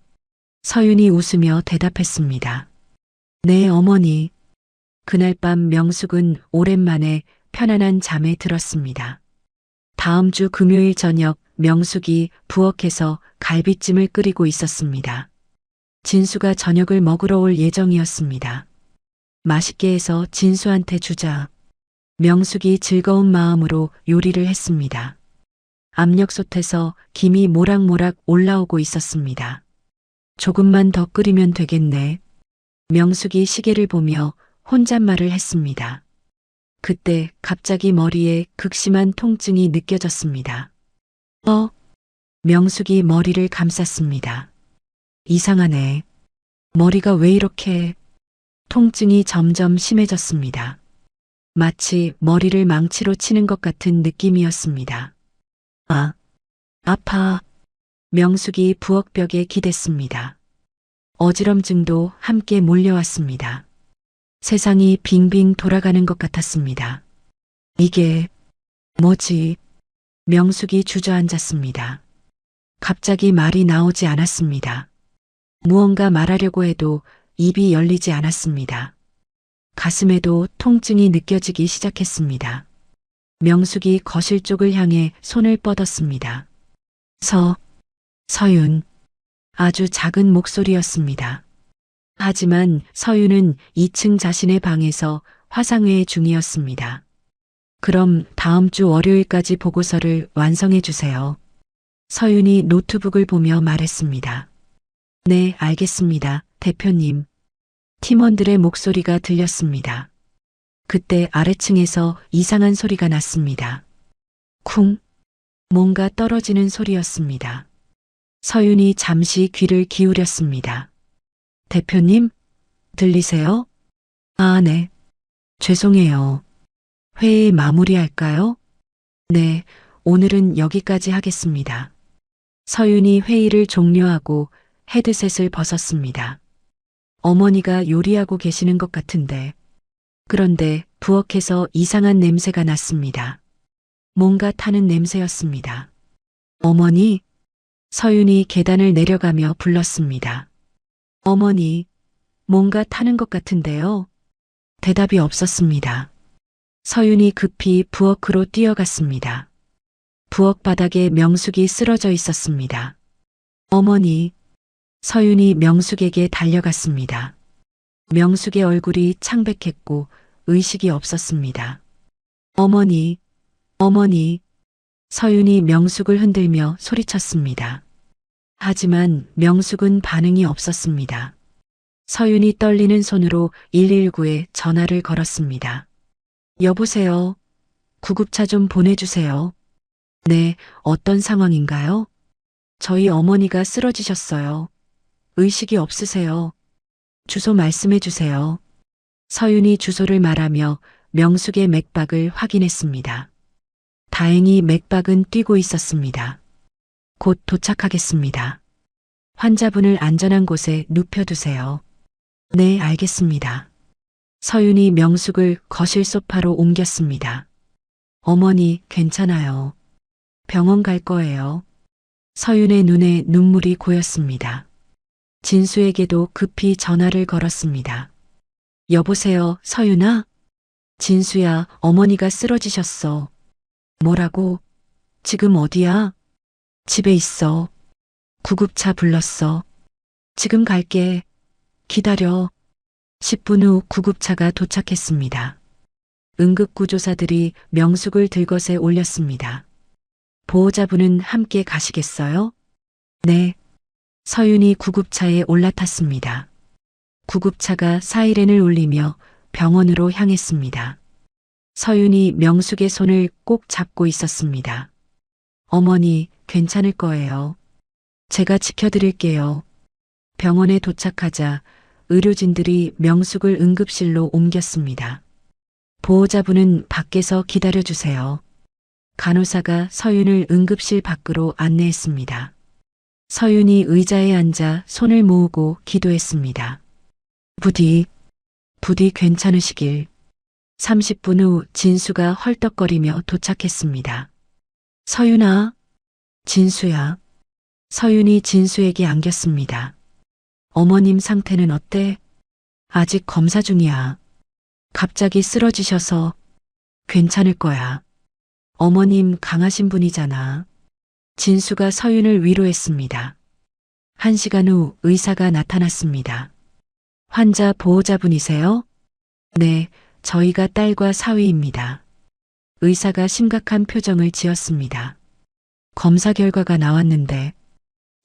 서윤이 웃으며 대답했습니다. 네, 어머니. 그날 밤 명숙은 오랜만에 편안한 잠에 들었습니다. 다음 주 금요일 저녁 명숙이 부엌에서 갈비찜을 끓이고 있었습니다. 진수가 저녁을 먹으러 올 예정이었습니다. 맛있게 해서 진수한테 주자. 명숙이 즐거운 마음으로 요리를 했습니다. 압력솥에서 김이 모락모락 올라오고 있었습니다. 조금만 더 끓이면 되겠네. 명숙이 시계를 보며 혼잣말을 했습니다. 그때 갑자기 머리에 극심한 통증이 느껴졌습니다. 명숙이 머리를 감쌌습니다. 이상하네. 머리가 왜 이렇게... 통증이 점점 심해졌습니다. 마치 머리를 망치로 치는 것 같은 느낌이었습니다. 아파. 명숙이 부엌벽에 기댔습니다. 어지럼증도 함께 몰려왔습니다. 세상이 빙빙 돌아가는 것 같았습니다. 이게 뭐지? 명숙이 주저앉았습니다. 갑자기 말이 나오지 않았습니다. 무언가 말하려고 해도 입이 열리지 않았습니다. 가슴에도 통증이 느껴지기 시작했습니다. 명숙이 거실 쪽을 향해 손을 뻗었습니다. 서윤. 아주 작은 목소리였습니다. 하지만 서윤은 2층 자신의 방에서 화상회의 중이었습니다. 그럼 다음 주 월요일까지 보고서를 완성해 주세요. 서윤이 노트북을 보며 말했습니다. 네, 알겠습니다, 대표님. 팀원들의 목소리가 들렸습니다. 그때 아래층에서 이상한 소리가 났습니다. 쿵. 뭔가 떨어지는 소리였습니다. 서윤이 잠시 귀를 기울였습니다. 대표님, 들리세요? 네. 죄송해요. 회의 마무리할까요? 네, 오늘은 여기까지 하겠습니다. 서윤이 회의를 종료하고 헤드셋을 벗었습니다. 어머니가 요리하고 계시는 것 같은데. 그런데 부엌에서 이상한 냄새가 났습니다. 뭔가 타는 냄새였습니다. 어머니? 서윤이 계단을 내려가며 불렀습니다. 어머니, 뭔가 타는 것 같은데요. 대답이 없었습니다. 서윤이 급히 부엌으로 뛰어갔습니다. 부엌 바닥에 명숙이 쓰러져 있었습니다. 어머니. 서윤이 명숙에게 달려갔습니다. 명숙의 얼굴이 창백했고 의식이 없었습니다. 어머니. 서윤이 명숙을 흔들며 소리쳤습니다. 하지만 명숙은 반응이 없었습니다. 서윤이 떨리는 손으로 119에 전화를 걸었습니다. 여보세요. 구급차 좀 보내주세요. 네, 어떤 상황인가요? 저희 어머니가 쓰러지셨어요. 의식이 없으세요. 주소 말씀해 주세요. 서윤이 주소를 말하며 명숙의 맥박을 확인했습니다. 다행히 맥박은 뛰고 있었습니다. 곧 도착하겠습니다. 환자분을 안전한 곳에 눕혀두세요. 네, 알겠습니다. 서윤이 명숙을 거실 소파로 옮겼습니다. 어머니, 괜찮아요. 병원 갈 거예요. 서윤의 눈에 눈물이 고였습니다. 진수에게도 급히 전화를 걸었습니다. 여보세요, 서윤아? 진수야, 어머니가 쓰러지셨어. 뭐라고? 지금 어디야? 집에 있어. 구급차 불렀어. 지금 갈게. 기다려. 10분 후 구급차가 도착했습니다. 응급구조사들이 명숙을 들것에 올렸습니다. 보호자분은 함께 가시겠어요? 네. 서윤이 구급차에 올라탔습니다. 구급차가 사이렌을 울리며 병원으로 향했습니다. 서윤이 명숙의 손을 꼭 잡고 있었습니다. 어머니, 괜찮을 거예요. 제가 지켜드릴게요. 병원에 도착하자 의료진들이 명숙을 응급실로 옮겼습니다. 보호자분은 밖에서 기다려주세요. 간호사가 서윤을 응급실 밖으로 안내했습니다. 서윤이 의자에 앉아 손을 모으고 기도했습니다. 부디 괜찮으시길. 30분 후 진수가 헐떡거리며 도착했습니다. 서윤아, 진수야. 서윤이 진수에게 안겼습니다. 어머님 상태는 어때? 아직 검사 중이야. 갑자기 쓰러지셔서 괜찮을 거야. 어머님 강하신 분이잖아. 진수가 서윤을 위로했습니다. 1시간 후 의사가 나타났습니다. 환자 보호자분이세요? 네, 저희가 딸과 사위입니다. 의사가 심각한 표정을 지었습니다. 검사 결과가 나왔는데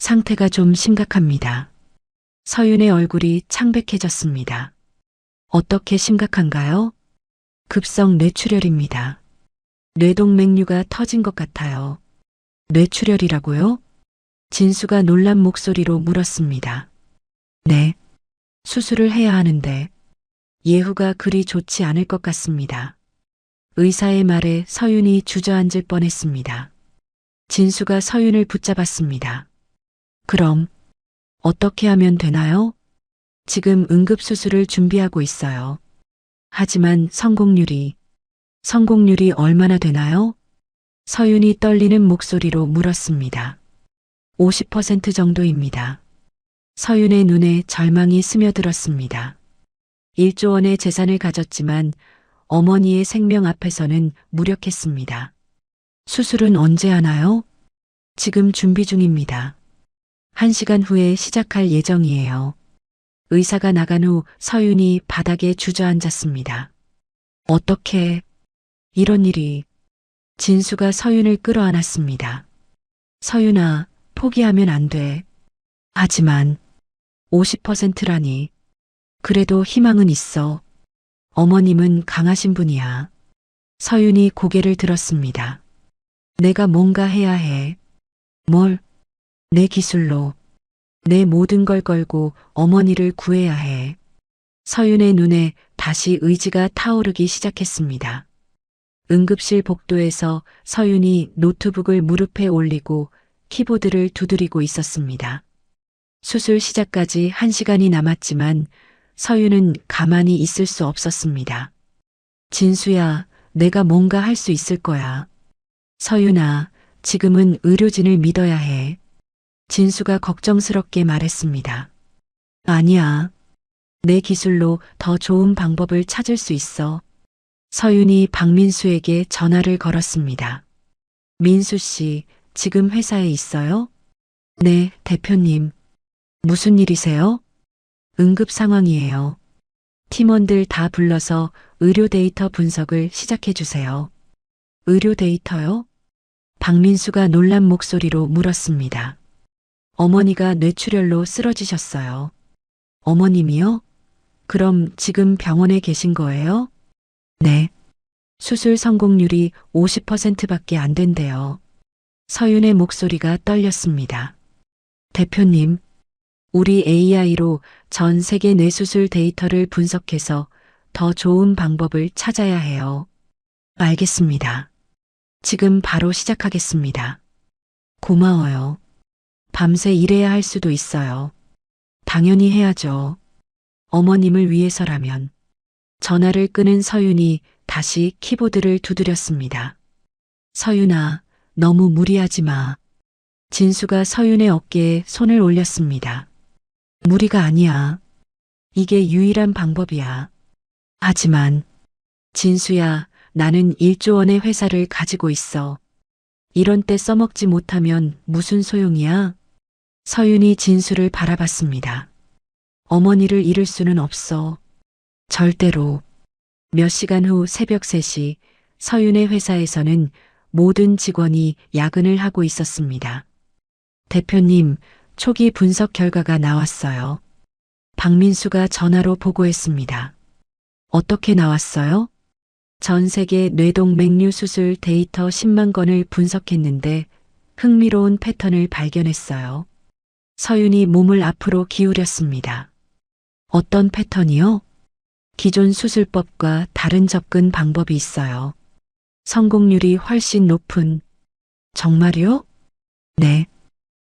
상태가 좀 심각합니다. 서윤의 얼굴이 창백해졌습니다. 어떻게 심각한가요? 급성 뇌출혈입니다. 뇌동맥류가 터진 것 같아요. 뇌출혈이라고요? 진수가 놀란 목소리로 물었습니다. 네, 수술을 해야 하는데 예후가 그리 좋지 않을 것 같습니다. 의사의 말에 서윤이 주저앉을 뻔했습니다. 진수가 서윤을 붙잡았습니다. 그럼 어떻게 하면 되나요? 지금 응급수술을 준비하고 있어요. 하지만 성공률이 얼마나 되나요? 서윤이 떨리는 목소리로 물었습니다. 50% 정도입니다. 서윤의 눈에 절망이 스며들었습니다. 1조 원의 재산을 가졌지만 어머니의 생명 앞에서는 무력했습니다. 수술은 언제 하나요? 지금 준비 중입니다. 1시간 후에 시작할 예정이에요. 의사가 나간 후 서윤이 바닥에 주저앉았습니다. 어떻게 이런 일이. 진수가 서윤을 끌어안았습니다. 서윤아, 포기하면 안 돼. 하지만 50%라니. 그래도 희망은 있어. 어머님은 강하신 분이야. 서윤이 고개를 들었습니다. 내가 뭔가 해야 해. 뭘? 내 기술로. 내 모든 걸 걸고 어머니를 구해야 해. 서윤의 눈에 다시 의지가 타오르기 시작했습니다. 응급실 복도에서 서윤이 노트북을 무릎에 올리고 키보드를 두드리고 있었습니다. 수술 시작까지 1시간이 남았지만 서윤은 가만히 있을 수 없었습니다. 진수야, 내가 뭔가 할 수 있을 거야. 서윤아, 지금은 의료진을 믿어야 해. 진수가 걱정스럽게 말했습니다. 아니야. 내 기술로 더 좋은 방법을 찾을 수 있어. 서윤이 박민수에게 전화를 걸었습니다. 민수 씨, 지금 회사에 있어요? 네, 대표님. 무슨 일이세요? 응급 상황이에요. 팀원들 다 불러서 의료 데이터 분석을 시작해 주세요. 의료 데이터요? 박민수가 놀란 목소리로 물었습니다. 어머니가 뇌출혈로 쓰러지셨어요. 어머님이요? 그럼 지금 병원에 계신 거예요? 네. 수술 성공률이 50%밖에 안 된대요. 서윤의 목소리가 떨렸습니다. 대표님, 우리 AI로 전 세계 뇌수술 데이터를 분석해서 더 좋은 방법을 찾아야 해요. 알겠습니다. 지금 바로 시작하겠습니다. 고마워요. 밤새 일해야 할 수도 있어요. 당연히 해야죠. 어머님을 위해서라면. 전화를 끊은 서윤이 다시 키보드를 두드렸습니다. 서윤아, 너무 무리하지 마. 진수가 서윤의 어깨에 손을 올렸습니다. 무리가 아니야. 이게 유일한 방법이야. 하지만 진수야, 나는 1조 원의 회사를 가지고 있어. 이런 때 써먹지 못하면 무슨 소용이야? 서윤이 진수를 바라봤습니다. 어머니를 잃을 수는 없어. 절대로. 몇 시간 후 새벽 3시 서윤의 회사에서는 모든 직원이 야근을 하고 있었습니다. 대표님, 초기 분석 결과가 나왔어요. 박민수가 전화로 보고했습니다. 어떻게 나왔어요? 전 세계 뇌동맥류 수술 데이터 10만 건을 분석했는데 흥미로운 패턴을 발견했어요. 서윤이 몸을 앞으로 기울였습니다. 어떤 패턴이요? 기존 수술법과 다른 접근 방법이 있어요. 성공률이 훨씬 높은. 정말요? 네.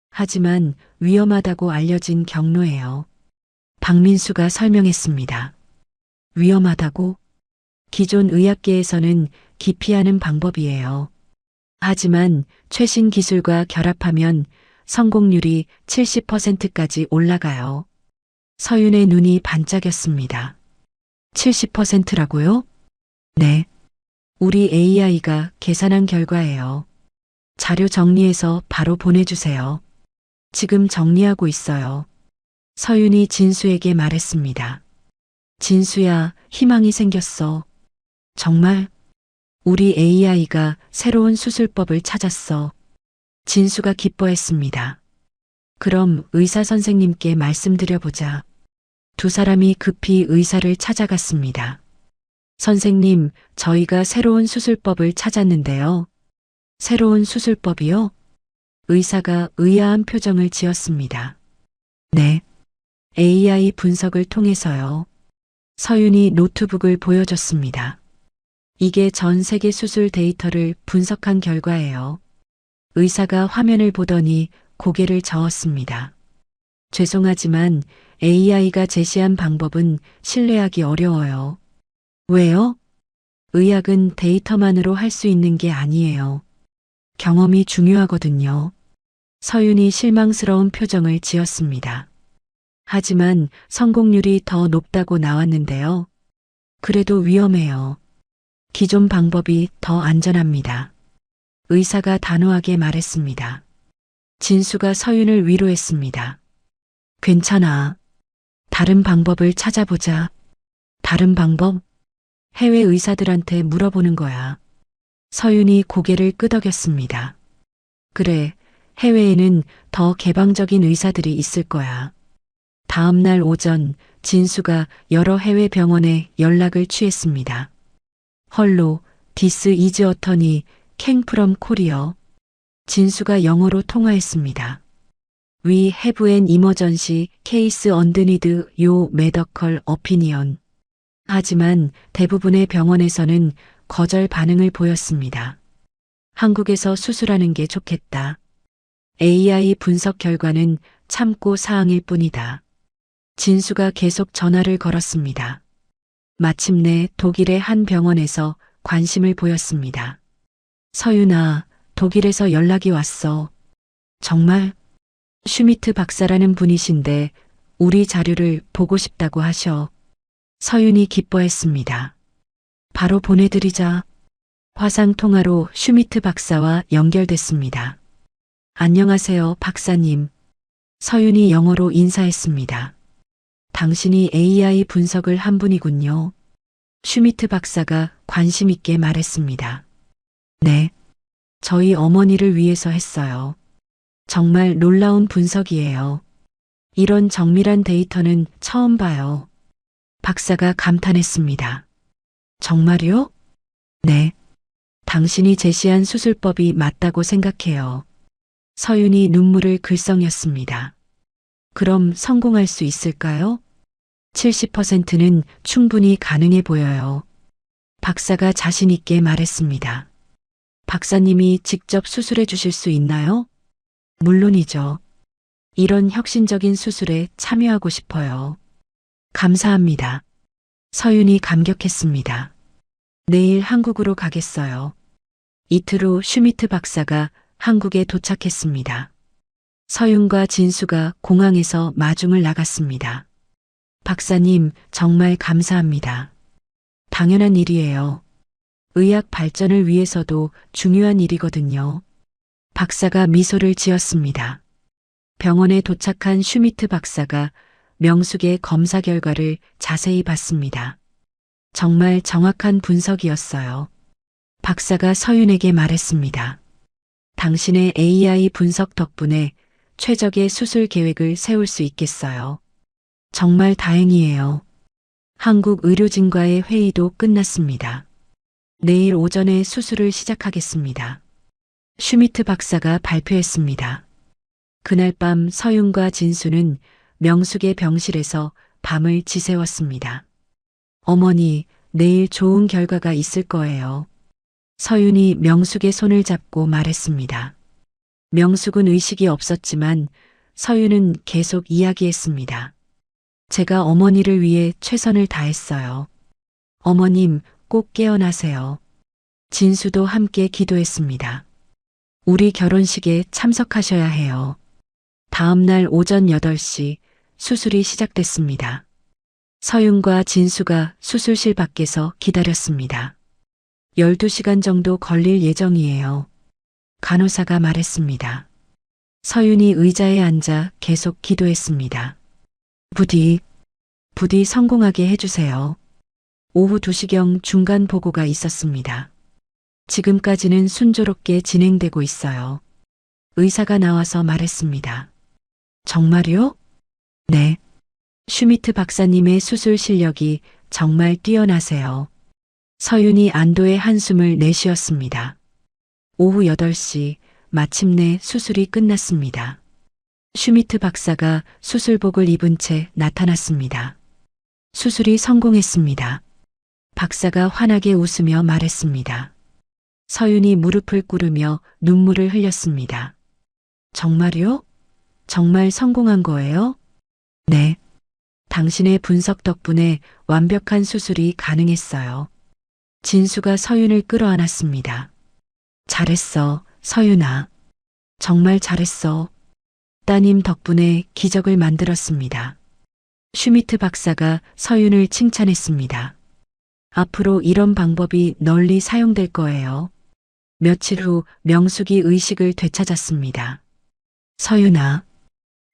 하지만 위험하다고 알려진 경로예요. 박민수가 설명했습니다. 위험하다고? 기존 의학계에서는 기피하는 방법이에요. 하지만 최신 기술과 결합하면 성공률이 70%까지 올라가요. 서윤의 눈이 반짝였습니다. 70%라고요? 네. 우리 AI가 계산한 결과예요. 자료 정리해서 바로 보내주세요. 지금 정리하고 있어요. 서윤이 진수에게 말했습니다. 진수야, 희망이 생겼어. 정말? 우리 AI가 새로운 수술법을 찾았어. 진수가 기뻐했습니다. 그럼 의사 선생님께 말씀드려보자. 두 사람이 급히 의사를 찾아갔습니다. 선생님, 저희가 새로운 수술법을 찾았는데요. 새로운 수술법이요? 의사가 의아한 표정을 지었습니다. 네. AI 분석을 통해서요. 서윤이 노트북을 보여줬습니다. 이게 전 세계 수술 데이터를 분석한 결과예요. 의사가 화면을 보더니 고개를 저었습니다. 죄송하지만 AI가 제시한 방법은 신뢰하기 어려워요. 왜요? 의학은 데이터만으로 할 수 있는 게 아니에요. 경험이 중요하거든요. 서윤이 실망스러운 표정을 지었습니다. 하지만 성공률이 더 높다고 나왔는데요. 그래도 위험해요. 기존 방법이 더 안전합니다. 의사가 단호하게 말했습니다. 진수가 서윤을 위로했습니다. 괜찮아. 다른 방법을 찾아보자. 다른 방법? 해외 의사들한테 물어보는 거야. 서윤이 고개를 끄덕였습니다. 그래, 해외에는 더 개방적인 의사들이 있을 거야. 다음 날 오전 진수가 여러 해외 병원에 연락을 취했습니다. 헐로, 디스 이즈 어터니, 캥 프롬 코리어. 진수가 영어로 통화했습니다. We have an emergency case underneath your medical opinion. 하지만 대부분의 병원에서는 거절 반응을 보였습니다. 한국에서 수술하는 게 좋겠다. AI 분석 결과는 참고 사항일 뿐이다. 진수가 계속 전화를 걸었습니다. 마침내 독일의 한 병원에서 관심을 보였습니다. 서윤아, 독일에서 연락이 왔어. 정말? 슈미트 박사라는 분이신데 우리 자료를 보고 싶다고 하셔. 서윤이 기뻐했습니다. 바로 보내드리자. 화상통화로 슈미트 박사와 연결됐습니다. 안녕하세요, 박사님. 서윤이 영어로 인사했습니다. 당신이 AI 분석을 한 분이군요. 슈미트 박사가 관심 있게 말했습니다. 네. 저희 어머니를 위해서 했어요. 정말 놀라운 분석이에요. 이런 정밀한 데이터는 처음 봐요. 박사가 감탄했습니다. 정말요? 네. 당신이 제시한 수술법이 맞다고 생각해요. 서윤이 눈물을 글썽였습니다. 그럼 성공할 수 있을까요? 70%는 충분히 가능해 보여요. 박사가 자신 있게 말했습니다. 박사님이 직접 수술해 주실 수 있나요? 물론이죠. 이런 혁신적인 수술에 참여하고 싶어요. 감사합니다. 서윤이 감격했습니다. 내일 한국으로 가겠어요. 이틀 후 슈미트 박사가 한국에 도착했습니다. 서윤과 진수가 공항에서 마중을 나갔습니다. 박사님, 정말 감사합니다. 당연한 일이에요. 의학 발전을 위해서도 중요한 일이거든요. 박사가 미소를 지었습니다. 병원에 도착한 슈미트 박사가 명숙의 검사 결과를 자세히 봤습니다. 정말 정확한 분석이었어요. 박사가 서윤에게 말했습니다. 당신의 AI 분석 덕분에 최적의 수술 계획을 세울 수 있겠어요. 정말 다행이에요. 한국 의료진과의 회의도 끝났습니다. 내일 오전에 수술을 시작하겠습니다. 슈미트 박사가 발표했습니다. 그날 밤 서윤과 진수는 명숙의 병실에서 밤을 지새웠습니다. 어머니, 내일 좋은 결과가 있을 거예요. 서윤이 명숙의 손을 잡고 말했습니다. 명숙은 의식이 없었지만 서윤은 계속 이야기했습니다. 제가 어머니를 위해 최선을 다했어요. 어머님, 꼭 깨어나세요. 진수도 함께 기도했습니다. 우리 결혼식에 참석하셔야 해요. 다음 날 오전 8시 수술이 시작됐습니다. 서윤과 진수가 수술실 밖에서 기다렸습니다. 12시간 정도 걸릴 예정이에요. 간호사가 말했습니다. 서윤이 의자에 앉아 계속 기도했습니다. 부디 성공하게 해주세요. 오후 2시경 중간 보고가 있었습니다. 지금까지는 순조롭게 진행되고 있어요. 의사가 나와서 말했습니다. 정말요? 네. 슈미트 박사님의 수술 실력이 정말 뛰어나세요. 서윤이 안도의 한숨을 내쉬었습니다. 오후 8시 마침내 수술이 끝났습니다. 슈미트 박사가 수술복을 입은 채 나타났습니다. 수술이 성공했습니다. 박사가 환하게 웃으며 말했습니다. 서윤이 무릎을 꿇으며 눈물을 흘렸습니다. 정말요? 정말 성공한 거예요? 네. 당신의 분석 덕분에 완벽한 수술이 가능했어요. 진수가 서윤을 끌어안았습니다. 잘했어, 서윤아. 정말 잘했어. 따님 덕분에 기적을 만들었습니다. 슈미트 박사가 서윤을 칭찬했습니다. 앞으로 이런 방법이 널리 사용될 거예요. 며칠 후 명숙이 의식을 되찾았습니다. 서윤아.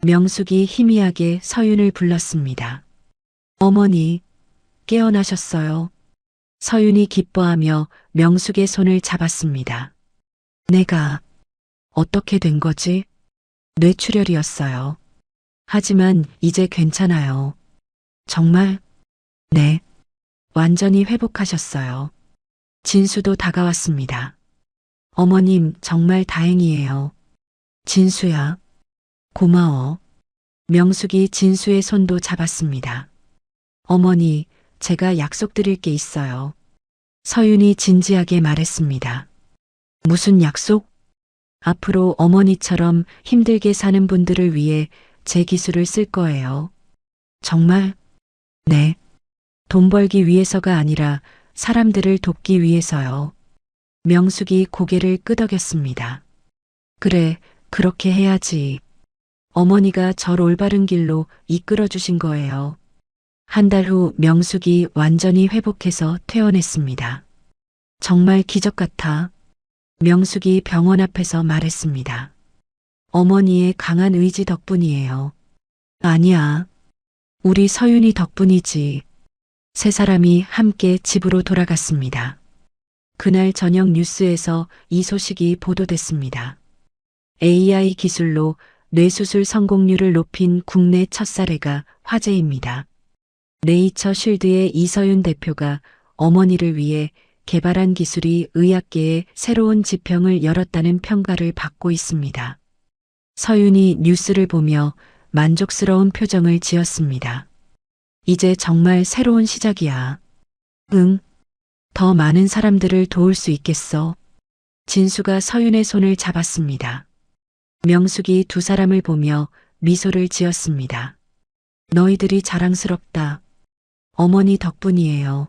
명숙이 희미하게 서윤을 불렀습니다. 어머니, 깨어나셨어요. 서윤이 기뻐하며 명숙의 손을 잡았습니다. 내가 어떻게 된 거지? 뇌출혈이었어요. 하지만 이제 괜찮아요. 정말? 네. 완전히 회복하셨어요. 진수도 다가왔습니다. 어머님, 정말 다행이에요. 진수야. 고마워. 명숙이 진수의 손도 잡았습니다. 어머니, 제가 약속드릴 게 있어요. 서윤이 진지하게 말했습니다. 무슨 약속? 앞으로 어머니처럼 힘들게 사는 분들을 위해 제 기술을 쓸 거예요. 정말? 네. 돈 벌기 위해서가 아니라 사람들을 돕기 위해서요. 명숙이 고개를 끄덕였습니다. 그래, 그렇게 해야지. 어머니가 절 올바른 길로 이끌어 주신 거예요. 한 달 후 명숙이 완전히 회복해서 퇴원했습니다. 정말 기적 같아. 명숙이 병원 앞에서 말했습니다. 어머니의 강한 의지 덕분이에요. 아니야. 우리 서윤이 덕분이지. 세 사람이 함께 집으로 돌아갔습니다. 그날 저녁 뉴스에서 이 소식이 보도됐습니다. AI 기술로 뇌수술 성공률을 높인 국내 첫 사례가 화제입니다. 네이처 쉴드의 이서윤 대표가 어머니를 위해 개발한 기술이 의학계에 새로운 지평을 열었다는 평가를 받고 있습니다. 서윤이 뉴스를 보며 만족스러운 표정을 지었습니다. 이제 정말 새로운 시작이야. 응. 더 많은 사람들을 도울 수 있겠어. 진수가 서윤의 손을 잡았습니다. 명숙이 두 사람을 보며 미소를 지었습니다. 너희들이 자랑스럽다. 어머니 덕분이에요.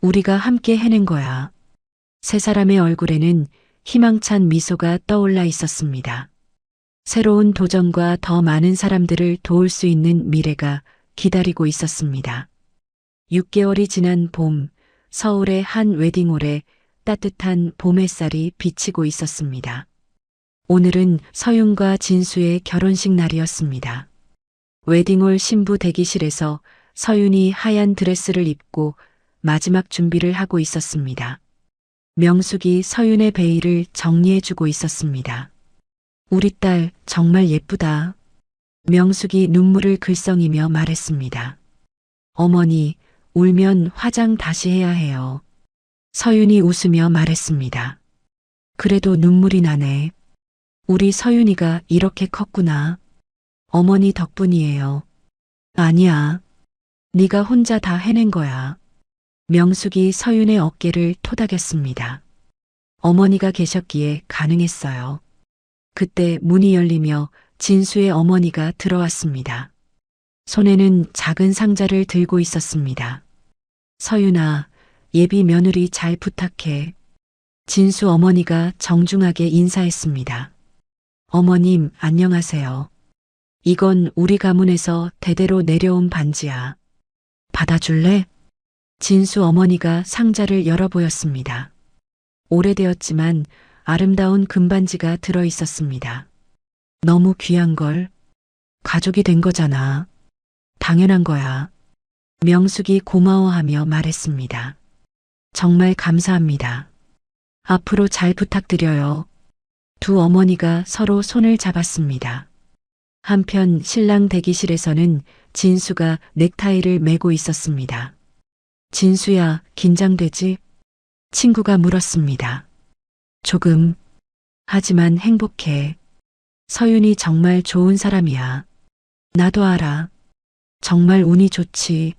우리가 함께 해낸 거야. 세 사람의 얼굴에는 희망찬 미소가 떠올라 있었습니다. 새로운 도전과 더 많은 사람들을 도울 수 있는 미래가 기다리고 있었습니다. 6개월이 지난 봄, 서울의 한 웨딩홀에 따뜻한 봄 햇살이 비치고 있었습니다. 오늘은 서윤과 진수의 결혼식 날이었습니다. 웨딩홀 신부 대기실에서 서윤이 하얀 드레스를 입고 마지막 준비를 하고 있었습니다. 명숙이 서윤의 베일을 정리해주고 있었습니다. 우리 딸 정말 예쁘다. 명숙이 눈물을 글썽이며 말했습니다. 어머니, 울면 화장 다시 해야 해요. 서윤이 웃으며 말했습니다. 그래도 눈물이 나네. 우리 서윤이가 이렇게 컸구나. 어머니 덕분이에요. 아니야. 네가 혼자 다 해낸 거야. 명숙이 서윤의 어깨를 토닥였습니다. 어머니가 계셨기에 가능했어요. 그때 문이 열리며 진수의 어머니가 들어왔습니다. 손에는 작은 상자를 들고 있었습니다. 서윤아, 예비 며느리 잘 부탁해. 진수 어머니가 정중하게 인사했습니다. 어머님, 안녕하세요. 이건 우리 가문에서 대대로 내려온 반지야. 받아줄래? 진수 어머니가 상자를 열어 보였습니다. 오래되었지만 아름다운 금반지가 들어 있었습니다. 너무 귀한 걸. 가족이 된 거잖아. 당연한 거야. 명숙이 고마워하며 말했습니다. 정말 감사합니다. 앞으로 잘 부탁드려요. 두 어머니가 서로 손을 잡았습니다. 한편 신랑 대기실에서는 진수가 넥타이를 매고 있었습니다. 진수야, 긴장되지? 친구가 물었습니다. 조금. 하지만 행복해. 서윤이 정말 좋은 사람이야. 나도 알아. 정말 운이 좋지.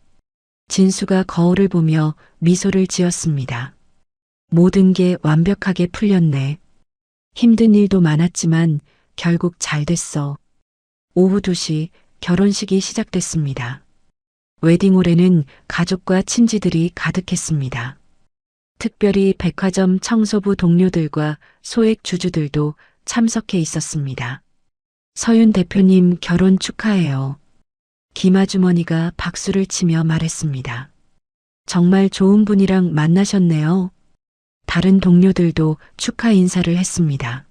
진수가 거울을 보며 미소를 지었습니다. 모든 게 완벽하게 풀렸네. 힘든 일도 많았지만 결국 잘 됐어. 오후 2시 결혼식이 시작됐습니다. 웨딩홀에는 가족과 친지들이 가득했습니다. 특별히 백화점 청소부 동료들과 소액 주주들도 참석해 있었습니다. 서윤 대표님 결혼 축하해요. 김아주머니가 박수를 치며 말했습니다. 정말 좋은 분이랑 만나셨네요. 다른 동료들도 축하 인사를 했습니다.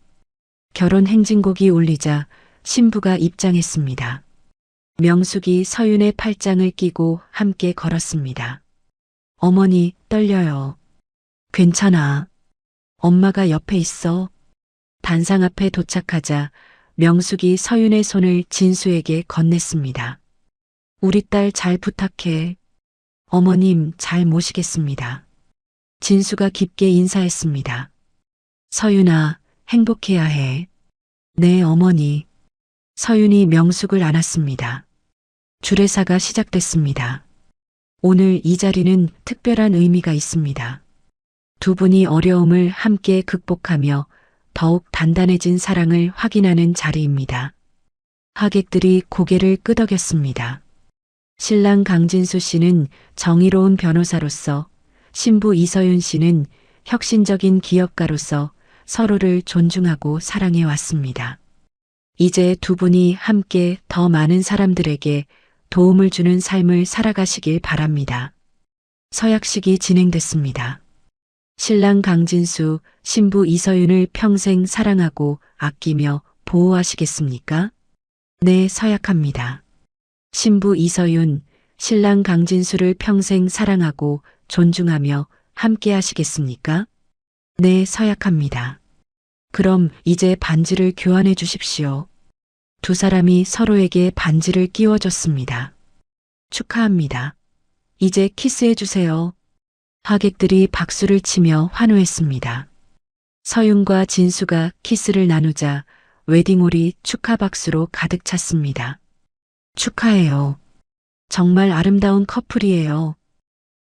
결혼 행진곡이 울리자 신부가 입장했습니다. 명숙이 서윤의 팔짱을 끼고 함께 걸었습니다. 어머니, 떨려요. 괜찮아. 엄마가 옆에 있어. 단상 앞에 도착하자 명숙이 서윤의 손을 진수에게 건넸습니다. 우리 딸 잘 부탁해. 어머님 잘 모시겠습니다. 진수가 깊게 인사했습니다. 서윤아, 행복해야 해. 네, 어머니. 서윤이 명숙을 안았습니다. 주례사가 시작됐습니다. 오늘 이 자리는 특별한 의미가 있습니다. 두 분이 어려움을 함께 극복하며 더욱 단단해진 사랑을 확인하는 자리입니다. 하객들이 고개를 끄덕였습니다. 신랑 강진수 씨는 정의로운 변호사로서, 신부 이서윤 씨는 혁신적인 기업가로서 서로를 존중하고 사랑해 왔습니다. 이제 두 분이 함께 더 많은 사람들에게 도움을 주는 삶을 살아가시길 바랍니다. 서약식이 진행됐습니다. 신랑 강진수, 신부 이서윤을 평생 사랑하고 아끼며 보호하시겠습니까? 네, 서약합니다. 신부 이서윤, 신랑 강진수를 평생 사랑하고 존중하며 함께 하시겠습니까? 네, 서약합니다. 그럼 이제 반지를 교환해 주십시오. 두 사람이 서로에게 반지를 끼워줬습니다. 축하합니다. 이제 키스해 주세요. 하객들이 박수를 치며 환호했습니다. 서윤과 진수가 키스를 나누자 웨딩홀이 축하 박수로 가득 찼습니다. 축하해요. 정말 아름다운 커플이에요.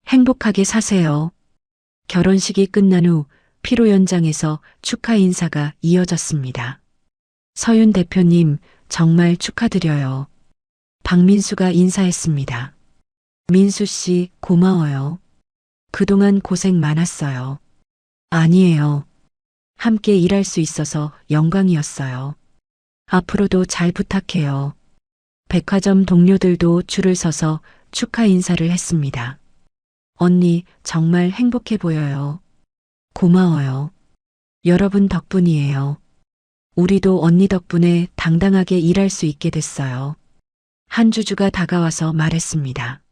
행복하게 사세요. 결혼식이 끝난 후 피로 연장에서 축하 인사가 이어졌습니다. 서윤 대표님, 정말 축하드려요. 박민수가 인사했습니다. 민수 씨, 고마워요. 그동안 고생 많았어요. 아니에요. 함께 일할 수 있어서 영광이었어요. 앞으로도 잘 부탁해요. 백화점 동료들도 줄을 서서 축하 인사를 했습니다. 언니, 정말 행복해 보여요. 고마워요. 여러분 덕분이에요. 우리도 언니 덕분에 당당하게 일할 수 있게 됐어요. 한 주주가 다가와서 말했습니다.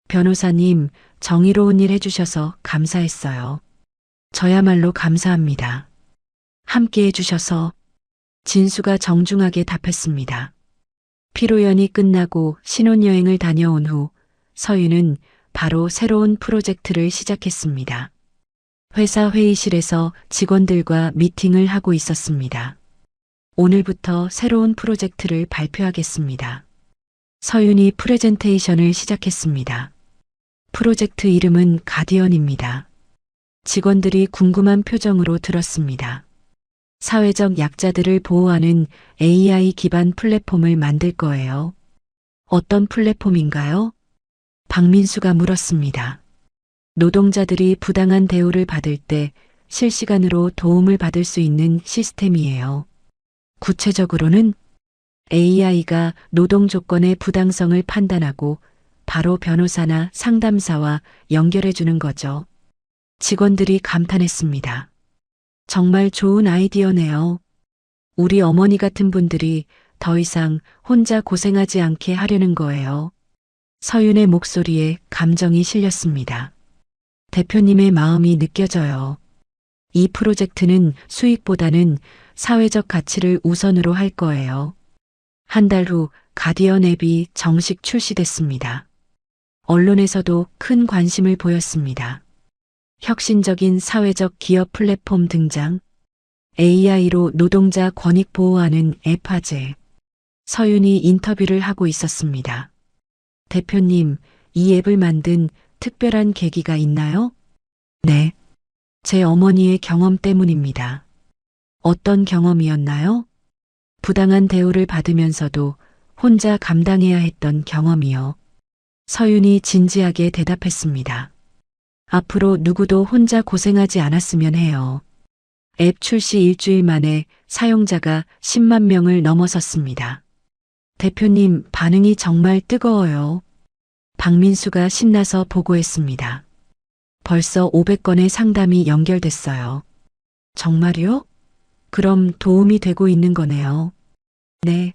변호사님, 정의로운 일 해주셔서 감사했어요. 저야말로 감사합니다. 함께 해주셔서. 진수가 정중하게 답했습니다. 피로연이 끝나고 신혼여행을 다녀온 후 서윤은 바로 새로운 프로젝트를 시작했습니다. 회사 회의실에서 직원들과 미팅을 하고 있었습니다. 오늘부터 새로운 프로젝트를 발표하겠습니다. 서윤이 프레젠테이션을 시작했습니다. 프로젝트 이름은 가디언입니다. 직원들이 궁금한 표정으로 들었습니다. 사회적 약자들을 보호하는 AI 기반 플랫폼을 만들 거예요. 어떤 플랫폼인가요? 박민수가 물었습니다. 노동자들이 부당한 대우를 받을 때 실시간으로 도움을 받을 수 있는 시스템이에요. 구체적으로는 AI가 노동 조건의 부당성을 판단하고 바로 변호사나 상담사와 연결해 주는 거죠. 직원들이 감탄했습니다. 정말 좋은 아이디어네요. 우리 어머니 같은 분들이 더 이상 혼자 고생하지 않게 하려는 거예요. 서윤의 목소리에 감정이 실렸습니다. 대표님의 마음이 느껴져요. 이 프로젝트는 수익보다는 사회적 가치를 우선으로 할 거예요. 한 달 후 가디언 앱이 정식 출시됐습니다. 언론에서도 큰 관심을 보였습니다. 혁신적인 사회적 기업 플랫폼 등장, AI로 노동자 권익 보호하는 앱 화제. 서윤이 인터뷰를 하고 있었습니다. 대표님, 이 앱을 만든 특별한 계기가 있나요? 네. 제 어머니의 경험 때문입니다. 어떤 경험이었나요? 부당한 대우를 받으면서도 혼자 감당해야 했던 경험이요. 서윤이 진지하게 대답했습니다. 앞으로 누구도 혼자 고생하지 않았으면 해요. 앱 출시 일주일 만에 사용자가 10만 명을 넘어섰습니다. 대표님, 반응이 정말 뜨거워요. 박민수가 신나서 보고했습니다. 벌써 500건의 상담이 연결됐어요. 정말요? 그럼 도움이 되고 있는 거네요. 네.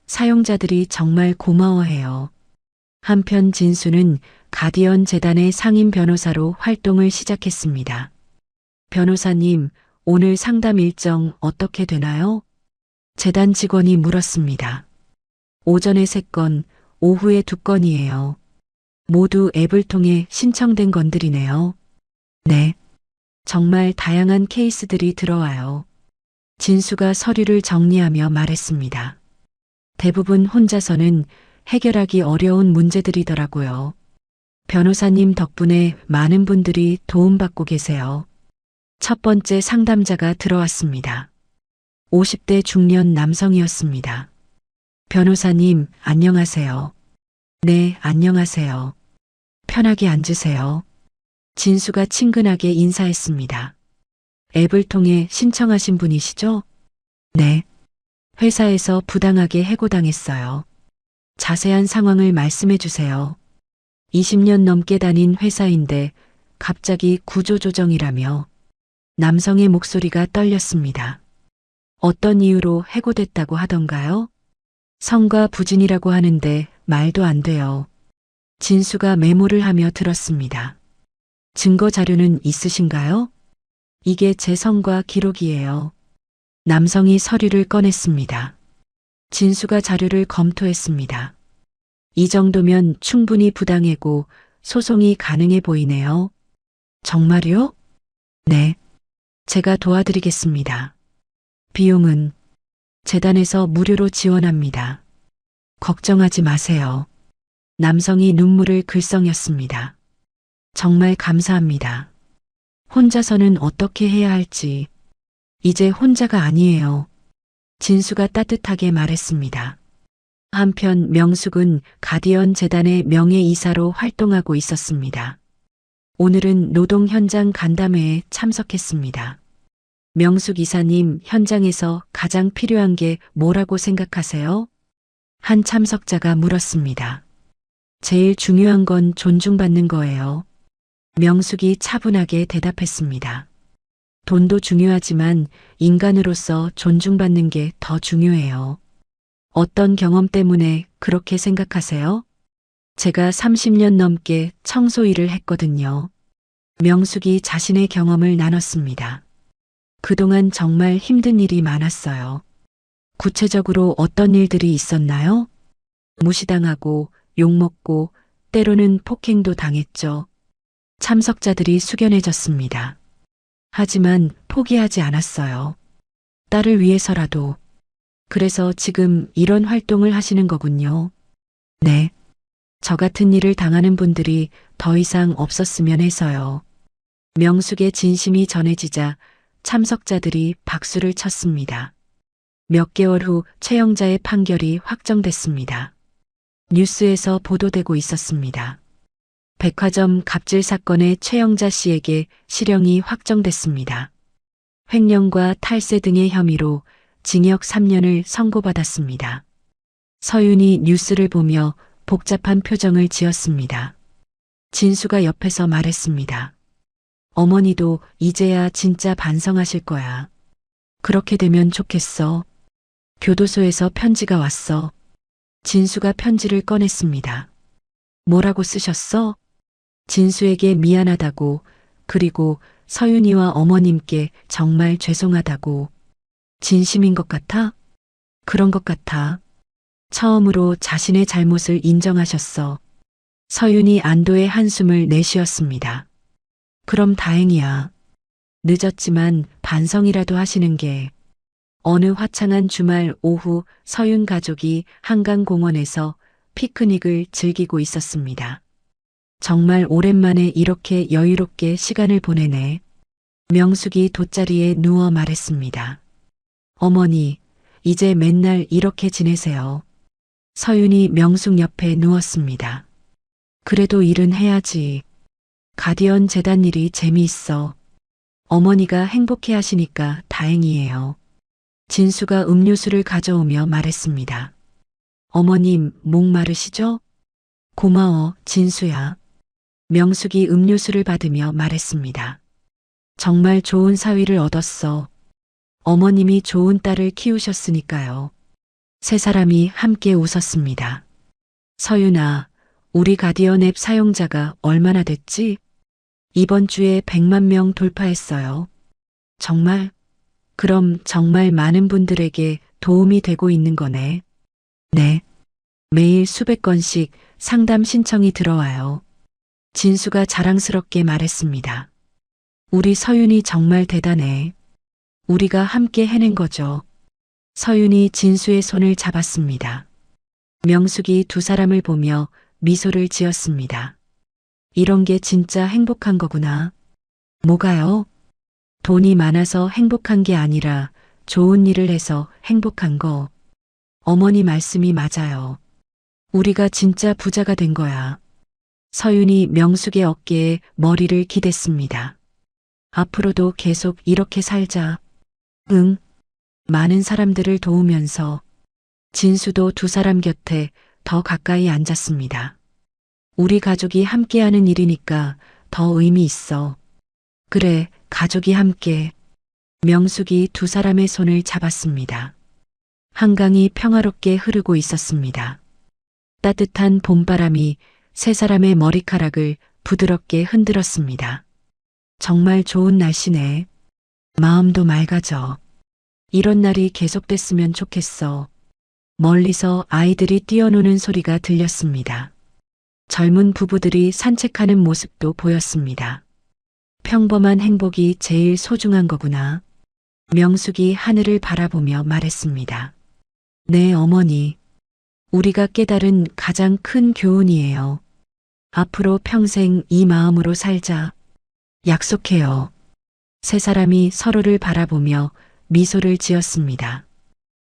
사용자들이 정말 고마워해요. 한편 진수는 가디언 재단의 상임 변호사로 활동을 시작했습니다. 변호사님, 오늘 상담 일정 어떻게 되나요? 재단 직원이 물었습니다. 오전에 3건, 오후에 2건이에요. 모두 앱을 통해 신청된 건들이네요. 네. 정말 다양한 케이스들이 들어와요. 진수가 서류를 정리하며 말했습니다. 대부분 혼자서는 해결하기 어려운 문제들이더라고요. 변호사님 덕분에 많은 분들이 도움받고 계세요. 첫 번째 상담자가 들어왔습니다. 50대 중년 남성이었습니다. 변호사님, 안녕하세요. 네, 안녕하세요. 편하게 앉으세요. 진수가 친근하게 인사했습니다. 앱을 통해 신청하신 분이시죠? 네. 회사에서 부당하게 해고당했어요. 자세한 상황을 말씀해 주세요. 20년 넘게 다닌 회사인데 갑자기 구조조정이라며 남성의 목소리가 떨렸습니다. 어떤 이유로 해고됐다고 하던가요? 성과 부진이라고 하는데 말도 안 돼요. 진수가 메모를 하며 들었습니다. 증거 자료는 있으신가요? 이게 제 성과 기록이에요. 남성이 서류를 꺼냈습니다. 진수가 자료를 검토했습니다. 이 정도면 충분히 부당해고 소송이 가능해 보이네요. 정말요? 네. 제가 도와드리겠습니다. 비용은 재단에서 무료로 지원합니다. 걱정하지 마세요. 남성이 눈물을 글썽였습니다. 정말 감사합니다. 혼자서는 어떻게 해야 할지. 이제 혼자가 아니에요. 진수가 따뜻하게 말했습니다. 한편 명숙은 가디언 재단의 명예이사로 활동하고 있었습니다. 오늘은 노동 현장 간담회에 참석했습니다. 명숙 이사님, 현장에서 가장 필요한 게 뭐라고 생각하세요? 한 참석자가 물었습니다. 제일 중요한 건 존중받는 거예요. 명숙이 차분하게 대답했습니다. 돈도 중요하지만 인간으로서 존중받는 게 더 중요해요. 어떤 경험 때문에 그렇게 생각하세요? 제가 30년 넘게 청소 일을 했거든요. 명숙이 자신의 경험을 나눴습니다. 그동안 정말 힘든 일이 많았어요. 구체적으로 어떤 일들이 있었나요? 무시당하고 욕먹고 때로는 폭행도 당했죠. 참석자들이 숙연해졌습니다. 하지만 포기하지 않았어요. 딸을 위해서라도. 그래서 지금 이런 활동을 하시는 거군요. 네. 저 같은 일을 당하는 분들이 더 이상 없었으면 해서요. 명숙의 진심이 전해지자 참석자들이 박수를 쳤습니다. 몇 개월 후 최영자의 판결이 확정됐습니다. 뉴스에서 보도되고 있었습니다. 백화점 갑질 사건의 최영자 씨에게 실형이 확정됐습니다. 횡령과 탈세 등의 혐의로 징역 3년을 선고받았습니다. 서윤이 뉴스를 보며 복잡한 표정을 지었습니다. 진수가 옆에서 말했습니다. 어머니도 이제야 진짜 반성하실 거야. 그렇게 되면 좋겠어. 교도소에서 편지가 왔어. 진수가 편지를 꺼냈습니다. 뭐라고 쓰셨어? 진수에게 미안하다고, 그리고 서윤이와 어머님께 정말 죄송하다고. 진심인 것 같아? 그런 것 같아. 처음으로 자신의 잘못을 인정하셨어. 서윤이 안도의 한숨을 내쉬었습니다. 그럼 다행이야. 늦었지만 반성이라도 하시는 게. 어느 화창한 주말 오후 서윤 가족이 한강공원에서 피크닉을 즐기고 있었습니다. 정말 오랜만에 이렇게 여유롭게 시간을 보내네. 명숙이 돗자리에 누워 말했습니다. 어머니, 이제 맨날 이렇게 지내세요. 서윤이 명숙 옆에 누웠습니다. 그래도 일은 해야지. 가디언 재단 일이 재미있어. 어머니가 행복해 하시니까 다행이에요. 진수가 음료수를 가져오며 말했습니다. 어머님, 목 마르시죠? 고마워, 진수야. 명숙이 음료수를 받으며 말했습니다. 정말 좋은 사위를 얻었어. 어머님이 좋은 딸을 키우셨으니까요. 세 사람이 함께 웃었습니다. 서윤아, 우리 가디언 앱 사용자가 얼마나 됐지? 이번 주에 100만 명 돌파했어요. 정말? 그럼 정말 많은 분들에게 도움이 되고 있는 거네. 네. 매일 수백 건씩 상담 신청이 들어와요. 진수가 자랑스럽게 말했습니다. 우리 서윤이 정말 대단해. 우리가 함께 해낸 거죠. 서윤이 진수의 손을 잡았습니다. 명숙이 두 사람을 보며 미소를 지었습니다. 이런 게 진짜 행복한 거구나. 뭐가요? 돈이 많아서 행복한 게 아니라 좋은 일을 해서 행복한 거. 어머니 말씀이 맞아요. 우리가 진짜 부자가 된 거야. 서윤이 명숙의 어깨에 머리를 기댔습니다. 앞으로도 계속 이렇게 살자. 응. 많은 사람들을 도우면서. 진수도 두 사람 곁에 더 가까이 앉았습니다. 우리 가족이 함께하는 일이니까 더 의미 있어. 그래, 가족이 함께. 명숙이 두 사람의 손을 잡았습니다. 한강이 평화롭게 흐르고 있었습니다. 따뜻한 봄바람이 세 사람의 머리카락을 부드럽게 흔들었습니다. 정말 좋은 날씨네. 마음도 맑아져. 이런 날이 계속됐으면 좋겠어. 멀리서 아이들이 뛰어노는 소리가 들렸습니다. 젊은 부부들이 산책하는 모습도 보였습니다. 평범한 행복이 제일 소중한 거구나. 명숙이 하늘을 바라보며 말했습니다. 네, 어머니. 우리가 깨달은 가장 큰 교훈이에요. 앞으로 평생 이 마음으로 살자. 약속해요. 세 사람이 서로를 바라보며 미소를 지었습니다.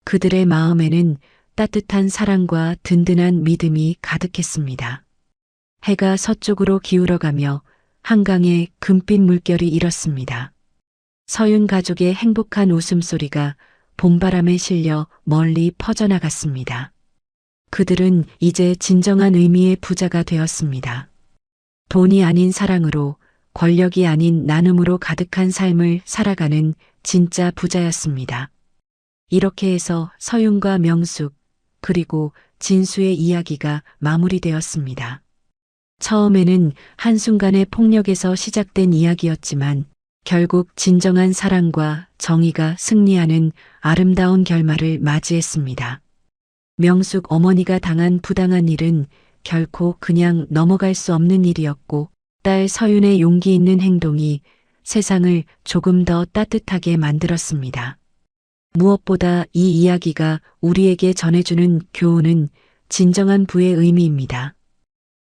그들의 마음에는 따뜻한 사랑과 든든한 믿음이 가득했습니다. 해가 서쪽으로 기울어가며 한강에 금빛 물결이 일었습니다. 서윤 가족의 행복한 웃음소리가 봄바람에 실려 멀리 퍼져나갔습니다. 그들은 이제 진정한 의미의 부자가 되었습니다. 돈이 아닌 사랑으로, 권력이 아닌 나눔으로 가득한 삶을 살아가는 진짜 부자였습니다. 이렇게 해서 서윤과 명숙, 그리고 진수의 이야기가 마무리되었습니다. 처음에는 한순간의 폭력에서 시작된 이야기였지만 결국 진정한 사랑과 정의가 승리하는 아름다운 결말을 맞이했습니다. 명숙 어머니가 당한 부당한 일은 결코 그냥 넘어갈 수 없는 일이었고, 딸 서윤의 용기 있는 행동이 세상을 조금 더 따뜻하게 만들었습니다. 무엇보다 이 이야기가 우리에게 전해주는 교훈은 진정한 부의 의미입니다.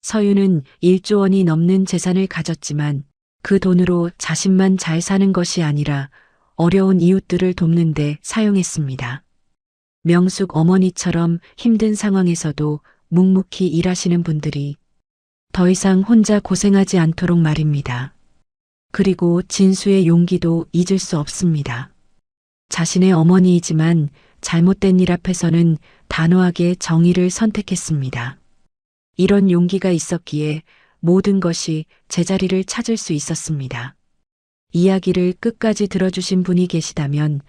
서유는 1조 원이 넘는 재산을 가졌지만 그 돈으로 자신만 잘 사는 것이 아니라 어려운 이웃들을 돕는 데 사용했습니다. 명숙 어머니처럼 힘든 상황에서도 묵묵히 일하시는 분들이 더 이상 혼자 고생하지 않도록 말입니다. 그리고 진수의 용기도 잊을 수 없습니다. 자신의 어머니이지만 잘못된 일 앞에서는 단호하게 정의를 선택했습니다. 이런 용기가 있었기에 모든 것이 제자리를 찾을 수 있었습니다. 이야기를 끝까지 들어주신 분이 계시다면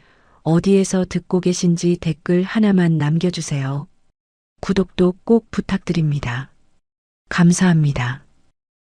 어디에서 듣고 계신지 댓글 하나만 남겨주세요. 구독도 꼭 부탁드립니다. 감사합니다.